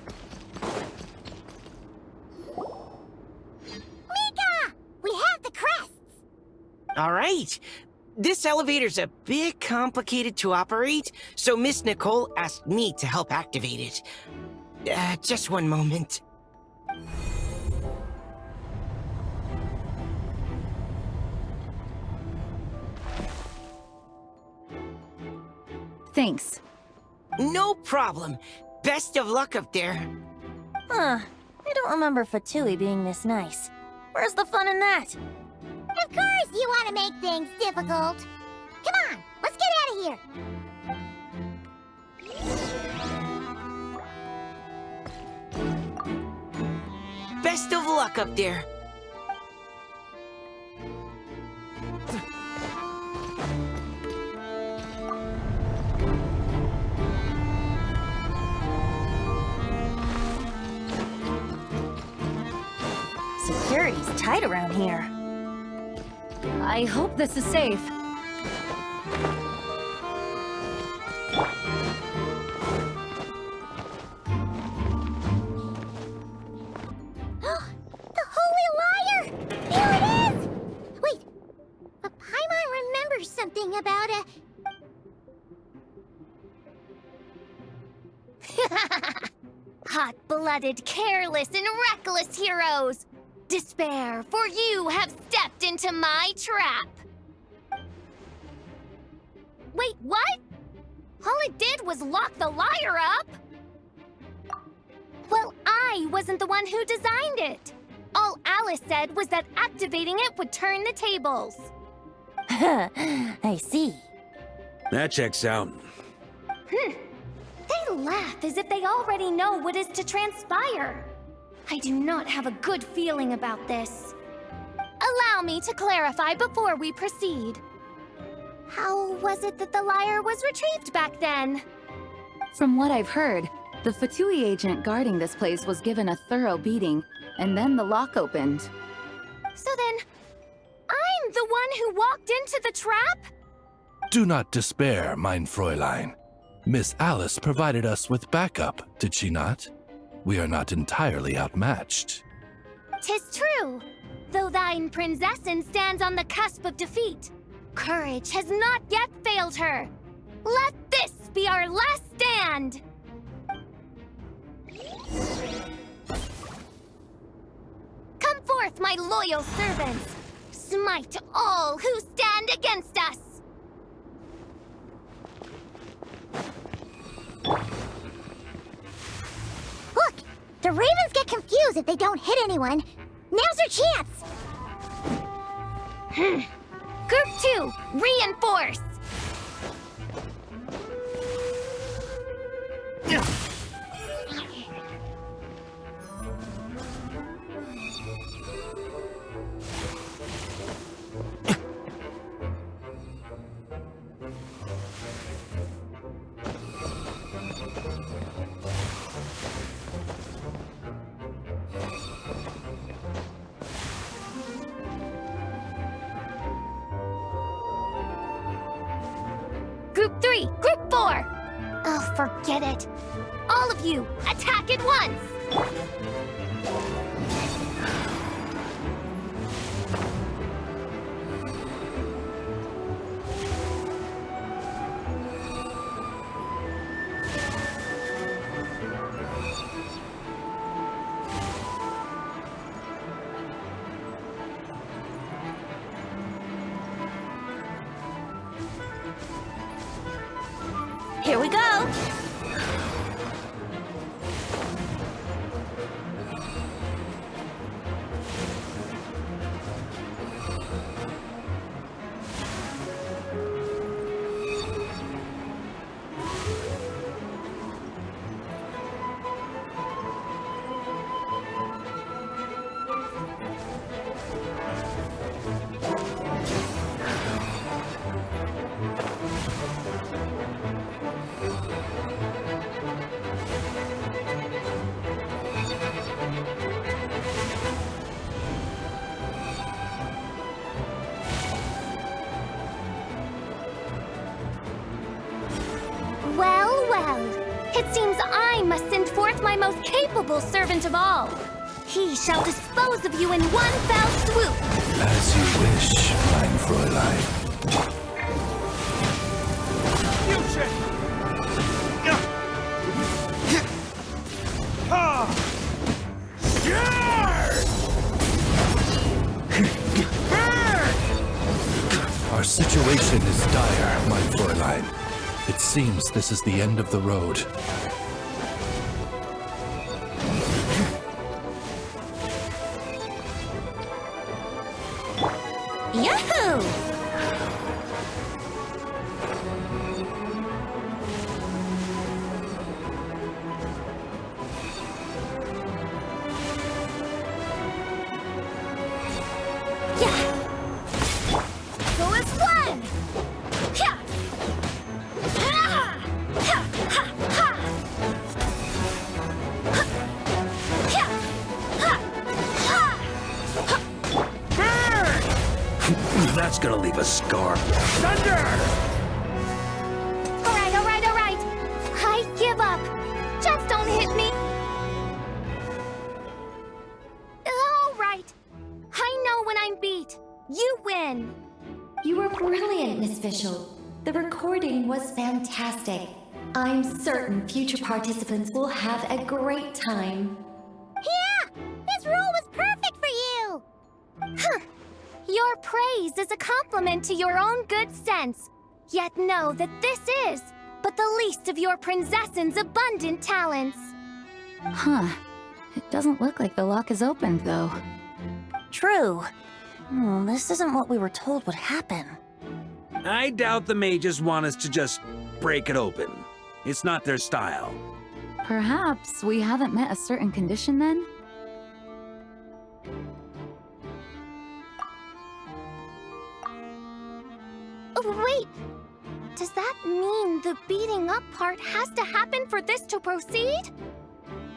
Mika! We have the crests! All right. This elevator's a bit complicated to operate, so Miss Nicole asked me to help activate it. Just one moment. Thanks. No problem. Best of luck up there. Huh. I don't remember Fatui being this nice. Where's the fun in that? Of course you want to make things difficult. Come on, let's get out of here. Best of luck up there. Security's tight around here. I hope this is safe. The Holy Liar! Here it is! Wait, but Paimon remembers something about a... Hot-blooded, careless, and reckless heroes! Despair, for you have stepped into my trap! Wait, what? All it did was lock the liar up! Well, I wasn't the one who designed it. All Alice said was that activating it would turn the tables. I see. That checks out. They laugh as if they already know what is to transpire. I do not have a good feeling about this. Allow me to clarify before we proceed. How was it that the liar was retrieved back then? From what I've heard, the Fatui agent guarding this place was given a thorough beating, and then the lock opened. So then, I'm the one who walked into the trap? Do not despair, mein Fräulein. Miss Alice provided us with backup, did she not? We are not entirely outmatched. 'Tis true, though thine Prinzessin stands on the cusp of defeat. Courage has not yet failed her. Let this be our last stand! Come forth, my loyal servants! Smite all who stand against us! Look! The Ravens get confused if they don't hit anyone. Now's their chance! Group 2, reinforce! Forget it. All of you, attack at once! Here we go! Well, well. It seems I must send forth my most capable servant of all. He shall dispose of you in one fell swoop. As you wish, mein Fräulein. Our situation is dire, mein Fräulein. It seems this is the end of the road. Yahoo! Go as one! Ha! Ha! Ha! Ha! Ha! That's gonna leave a scar. Thunder! All right, all right, all right. I give up. Just don't hit me. All right. I know when I'm beat. You win. You were brilliant, Miss Fischl. The recording was fantastic. I'm certain future participants will have a great time. Yeah! This role was perfect for you! Huh. Your praise is a compliment to your own good sense. Yet know that this is but the least of your princess's abundant talents. Huh. It doesn't look like the lock is opened, though. True. This isn't what we were told would happen. I doubt the mages want us to just break it open. It's not their style. Perhaps we haven't met a certain condition then? Oh, wait! Does that mean the beating up part has to happen for this to proceed?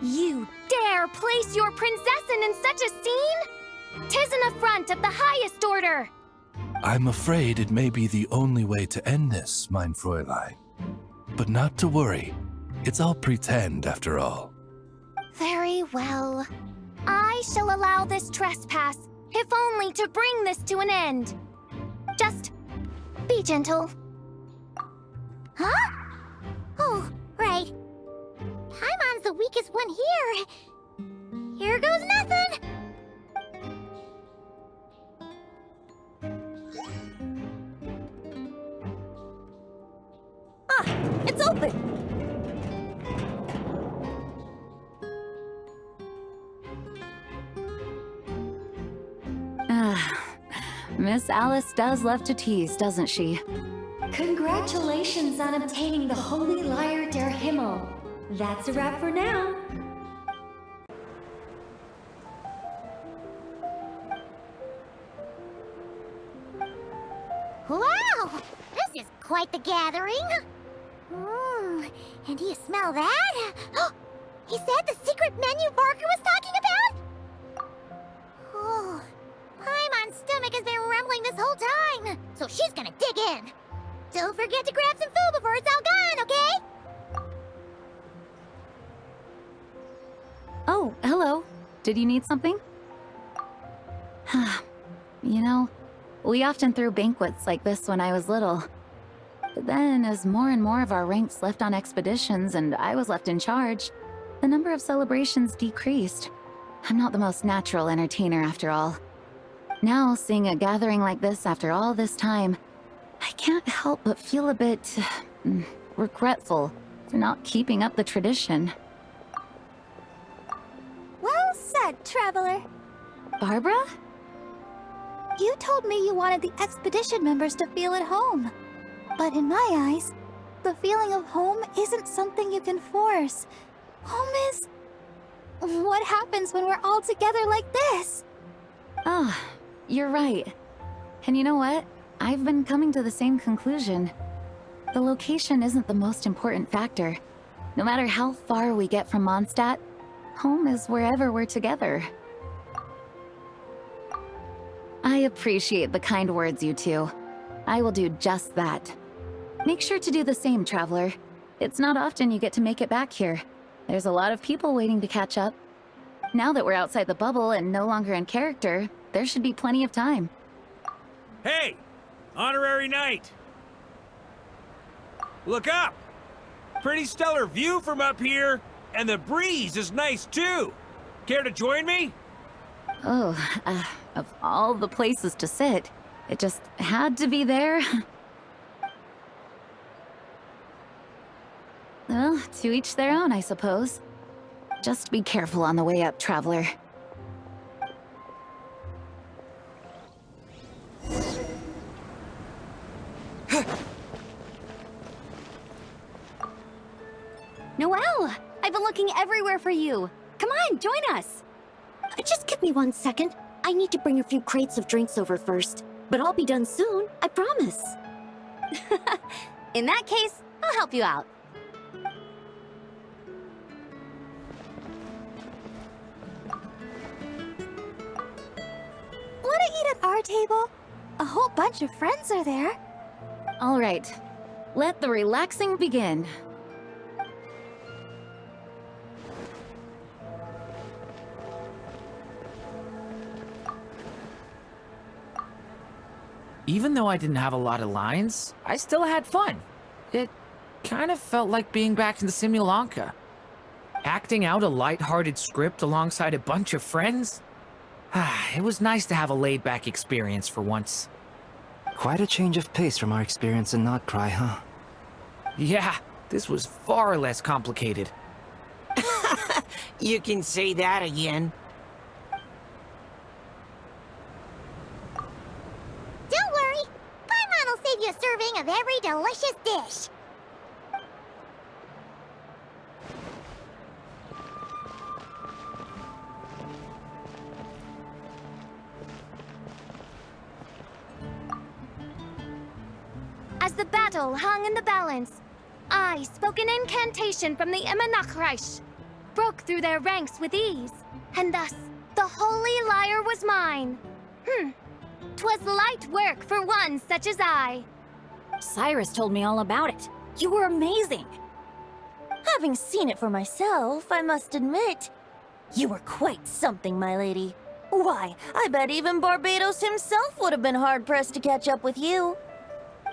You dare place your princessin in such a scene? 'Tis an affront of the highest order! I'm afraid it may be the only way to end this, mein Fräulein. But not to worry. It's all pretend, after all. Very well. I shall allow this trespass, if only to bring this to an end. Just be gentle. Huh? Oh, right. Paimon's the weakest one here. Here goes nothing! It's open! Miss Alice does love to tease, doesn't she? Congratulations on obtaining the Holy Lyre der Himmel. That's a wrap for now. Wow! This is quite the gathering. And do you smell that? Is that the secret menu Barker was talking about? Oh, Paimon's stomach has been rumbling this whole time, so she's gonna dig in. Don't forget to grab some food before it's all gone, okay? Did you need something? You know, we often threw banquets like this when I was little. But then, as more and more of our ranks left on expeditions and I was left in charge, the number of celebrations decreased. I'm not the most natural entertainer after all. Now, seeing a gathering like this after all this time, I can't help but feel a bit regretful for not keeping up the tradition. Well said, traveler. Barbara? You told me you wanted the expedition members to feel at home. But in my eyes, the feeling of home isn't something you can force. Home is... what happens when we're all together like this? Ah, you're right. And you know what? I've been coming to the same conclusion. The location isn't the most important factor. No matter how far we get from Mondstadt, home is wherever we're together. I appreciate the kind words, you two. I will do just that. Make sure to do the same, traveler. It's not often you get to make it back here. There's a lot of people waiting to catch up. Now that we're outside the bubble and no longer in character, there should be plenty of time. Hey! Honorary knight! Look up! Pretty stellar view from up here, and the breeze is nice too. Care to join me? Oh, of all the places to sit, it just had to be there. Well, to each their own, I suppose. Just be careful on the way up, traveler. Noelle! I've been looking everywhere for you. Come on, join us. Just give me 1 second. I need to bring a few crates of drinks over first. But I'll be done soon, I promise. In that case, I'll help you out. Wanna eat at our table? A whole bunch of friends are there. All right, let the relaxing begin. Even though I didn't have a lot of lines, I still had fun. It kind of felt like being back in the Simulanka. Acting out a light-hearted script alongside a bunch of friends? It was nice to have a laid-back experience for once. Quite a change of pace from our experience in Notcry, huh? Yeah, this was far less complicated. You can say that again. Don't worry. Paimon will save you a serving of every delicious dish. As the battle hung in the balance, I spoke an incantation from the Imanachreich, broke through their ranks with ease, and thus the holy lyre was mine. 'Twas light work for one such as I. Cyrus told me all about it. You were amazing. Having seen it for myself, I must admit, you were quite something, my lady. Why, I bet even Barbados himself would have been hard-pressed to catch up with you.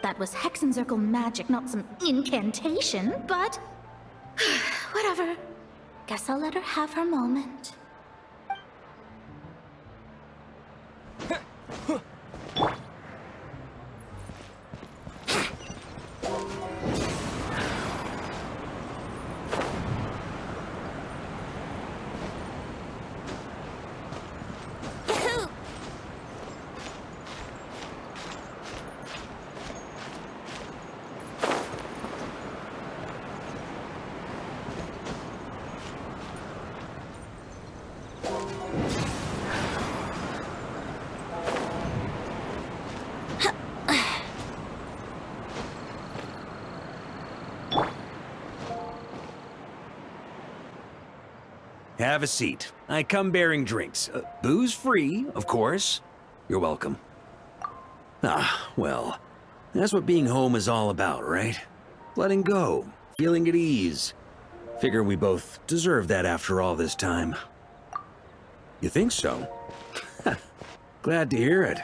That was Hexenzirkel magic, not some incantation, but... whatever. Guess I'll let her have her moment. Have a seat. I come bearing drinks. Booze free, of course. You're welcome. Ah, well, that's what being home is all about, right? Letting go, feeling at ease. Figure we both deserve that after all this time. You think so? Glad to hear it.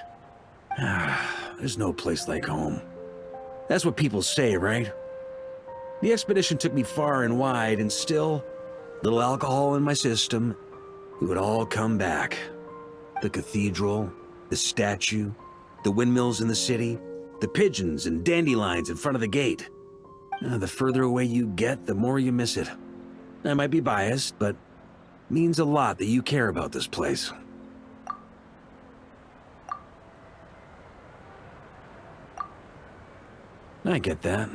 There's no place like home. That's what people say, right? The expedition took me far and wide, and still, little alcohol in my system, it would all come back. The cathedral, the statue, the windmills in the city, the pigeons and dandelions in front of the gate. The further away you get, the more you miss it. I might be biased, but it means a lot that you care about this place. I get that.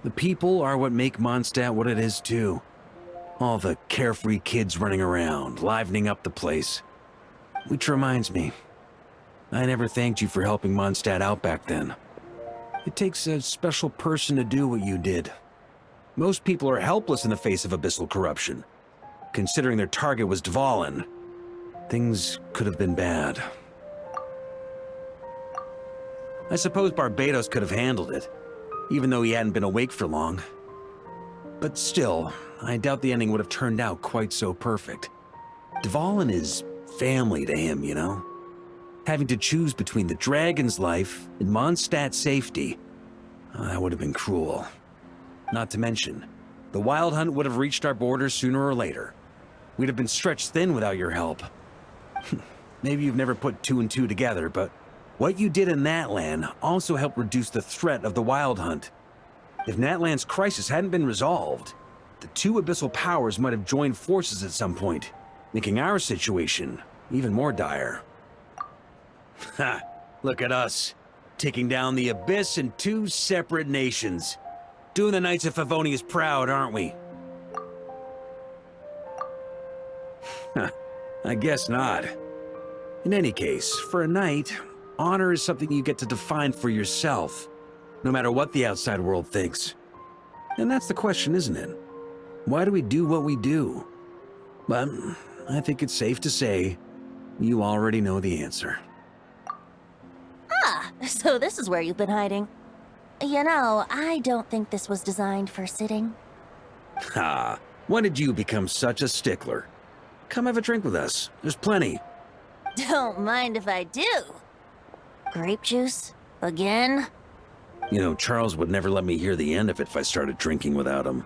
The people are what make Mondstadt what it is, too. All the carefree kids running around, livening up the place. Which reminds me, I never thanked you for helping Mondstadt out back then. It takes a special person to do what you did. Most people are helpless in the face of abyssal corruption. Considering their target was Dvalin, things could have been bad. I suppose Barbados could have handled it, even though he hadn't been awake for long. But still, I doubt the ending would have turned out quite so perfect. Dvalin is family to him, you know? Having to choose between the dragon's life and Mondstadt's safety, that would have been cruel. Not to mention, the Wild Hunt would have reached our borders sooner or later. We'd have been stretched thin without your help. Maybe you've never put two and two together, but what you did in Natlan also helped reduce the threat of the Wild Hunt. If Natlan's crisis hadn't been resolved, the two abyssal powers might have joined forces at some point, making our situation even more dire. Ha! Look at us, taking down the Abyss in two separate nations. Doing the Knights of Favonius proud, aren't we? I guess not. In any case, for a knight, honor is something you get to define for yourself, no matter what the outside world thinks. And that's the question, isn't it? Why do we do what we do? But I think it's safe to say you already know the answer. Ah, so this is where you've been hiding. You know, I don't think this was designed for sitting. Ha! When did you become such a stickler? Come have a drink with us. There's plenty. Don't mind if I do. Grape juice? Again? You know, Charles would never let me hear the end of it if I started drinking without him.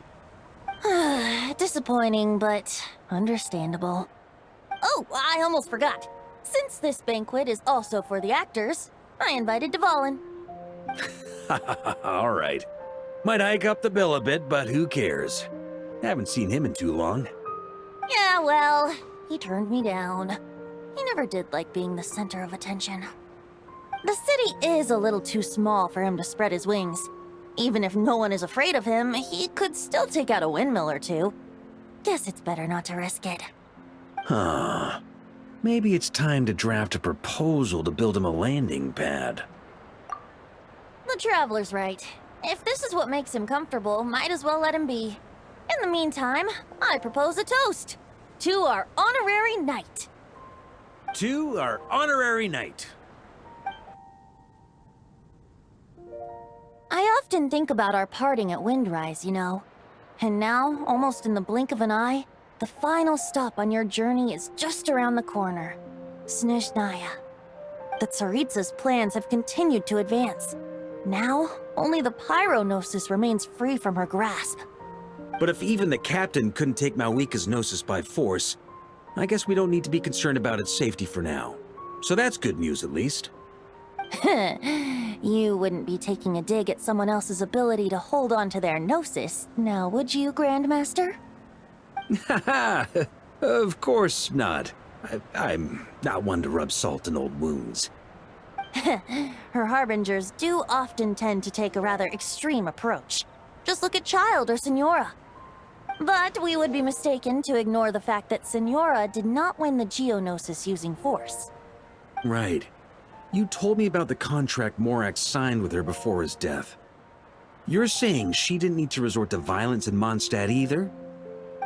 Disappointing, but understandable. Oh, I almost forgot. Since this banquet is also for the actors, I invited Dvalin. All right. Might hike up the bill a bit, but who cares? Haven't seen him in too long. Yeah, well, he turned me down. He never did like being the center of attention. The city is a little too small for him to spread his wings. Even if no one is afraid of him, he could still take out a windmill or two. Guess it's better not to risk it. Huh. Maybe it's time to draft a proposal to build him a landing pad. The Traveler's right. If this is what makes him comfortable, might as well let him be. In the meantime, I propose a toast. To our honorary knight. To our honorary knight. I often think about our parting at Windrise, you know. And now, almost in the blink of an eye, the final stop on your journey is just around the corner. Snezhnaya. The Tsaritsa's plans have continued to advance. Now, only the Pyronosis remains free from her grasp. But if even the captain couldn't take Malwika's Gnosis by force, I guess we don't need to be concerned about its safety for now. So that's good news, at least. You wouldn't be taking a dig at someone else's ability to hold on to their Gnosis, now would you, Grandmaster? Haha, of course not. I'm not one to rub salt in old wounds. Her harbingers do often tend to take a rather extreme approach. Just look at Child or Senora. But we would be mistaken to ignore the fact that Senora did not win the Geonosis using force. Right. You told me about the contract Morax signed with her before his death. You're saying she didn't need to resort to violence in Mondstadt either?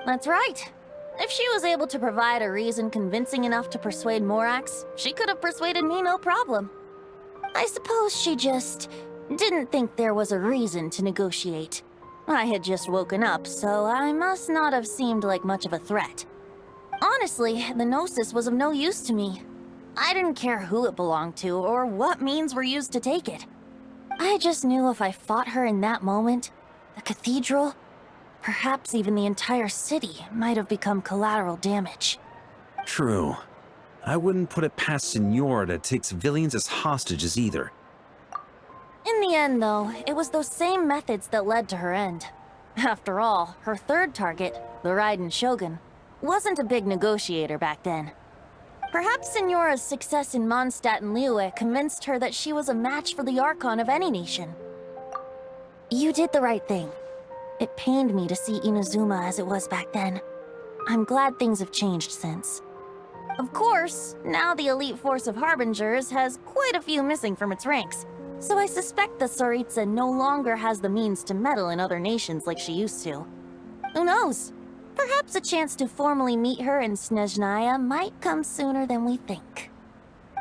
That's right. If she was able to provide a reason convincing enough to persuade Morax, she could have persuaded me no problem. I suppose she just didn't think there was a reason to negotiate. I had just woken up, so I must not have seemed like much of a threat. Honestly, the Gnosis was of no use to me. I didn't care who it belonged to or what means were used to take it. I just knew if I fought her in that moment, the cathedral, perhaps even the entire city, might have become collateral damage. True. I wouldn't put it past Senora to take civilians as hostages either. In the end, though, it was those same methods that led to her end. After all, her third target, the Raiden Shogun, wasn't a big negotiator back then. Perhaps Senora's success in Mondstadt and Liyue convinced her that she was a match for the Archon of any nation. You did the right thing. It pained me to see Inazuma as it was back then. I'm glad things have changed since. Of course, now the elite force of Harbingers has quite a few missing from its ranks, so I suspect that Tsaritsa no longer has the means to meddle in other nations like she used to. Who knows? Perhaps a chance to formally meet her in Snezhnaya might come sooner than we think.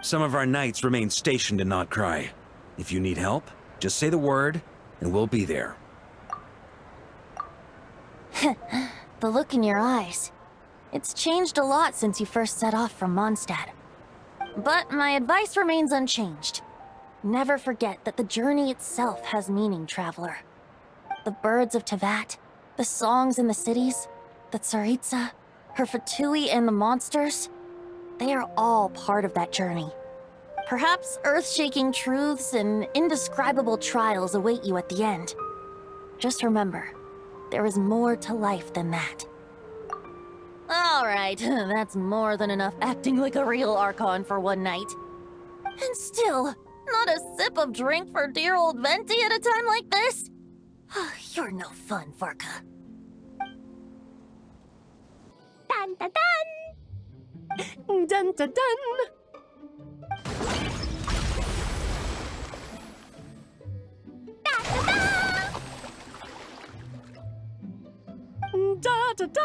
Some of our knights remain stationed in Not Cry. If you need help, just say the word, and we'll be there. The look in your eyes. It's changed a lot since you first set off from Mondstadt. But my advice remains unchanged. Never forget that the journey itself has meaning, traveler. The birds of Tevat, the songs in the cities, the Tsaritsa, her Fatui and the monsters, they are all part of that journey. Perhaps earth-shaking truths and indescribable trials await you at the end. Just remember, there is more to life than that. Alright, that's more than enough acting like a real Archon for one night. And still, not a sip of drink for dear old Venti at a time like this? You're no fun, Varka. Dun dun dun! Dun dun dun! Da da da!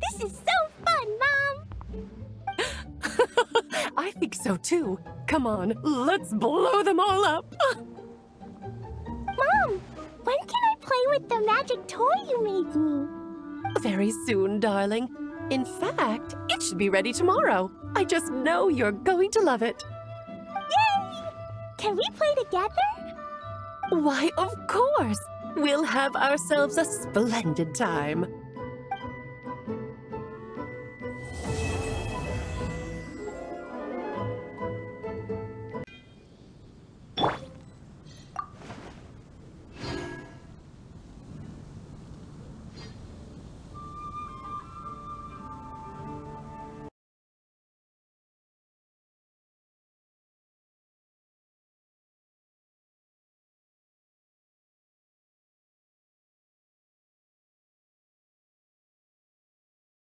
This is so fun, Mom! I think so too. Come on, let's blow them all up! Mom, when can I play with the magic toy you made me? Very soon, darling. In fact, it should be ready tomorrow. I just know you're going to love it. Yay! Can we play together? Why, of course! We'll have ourselves a splendid time.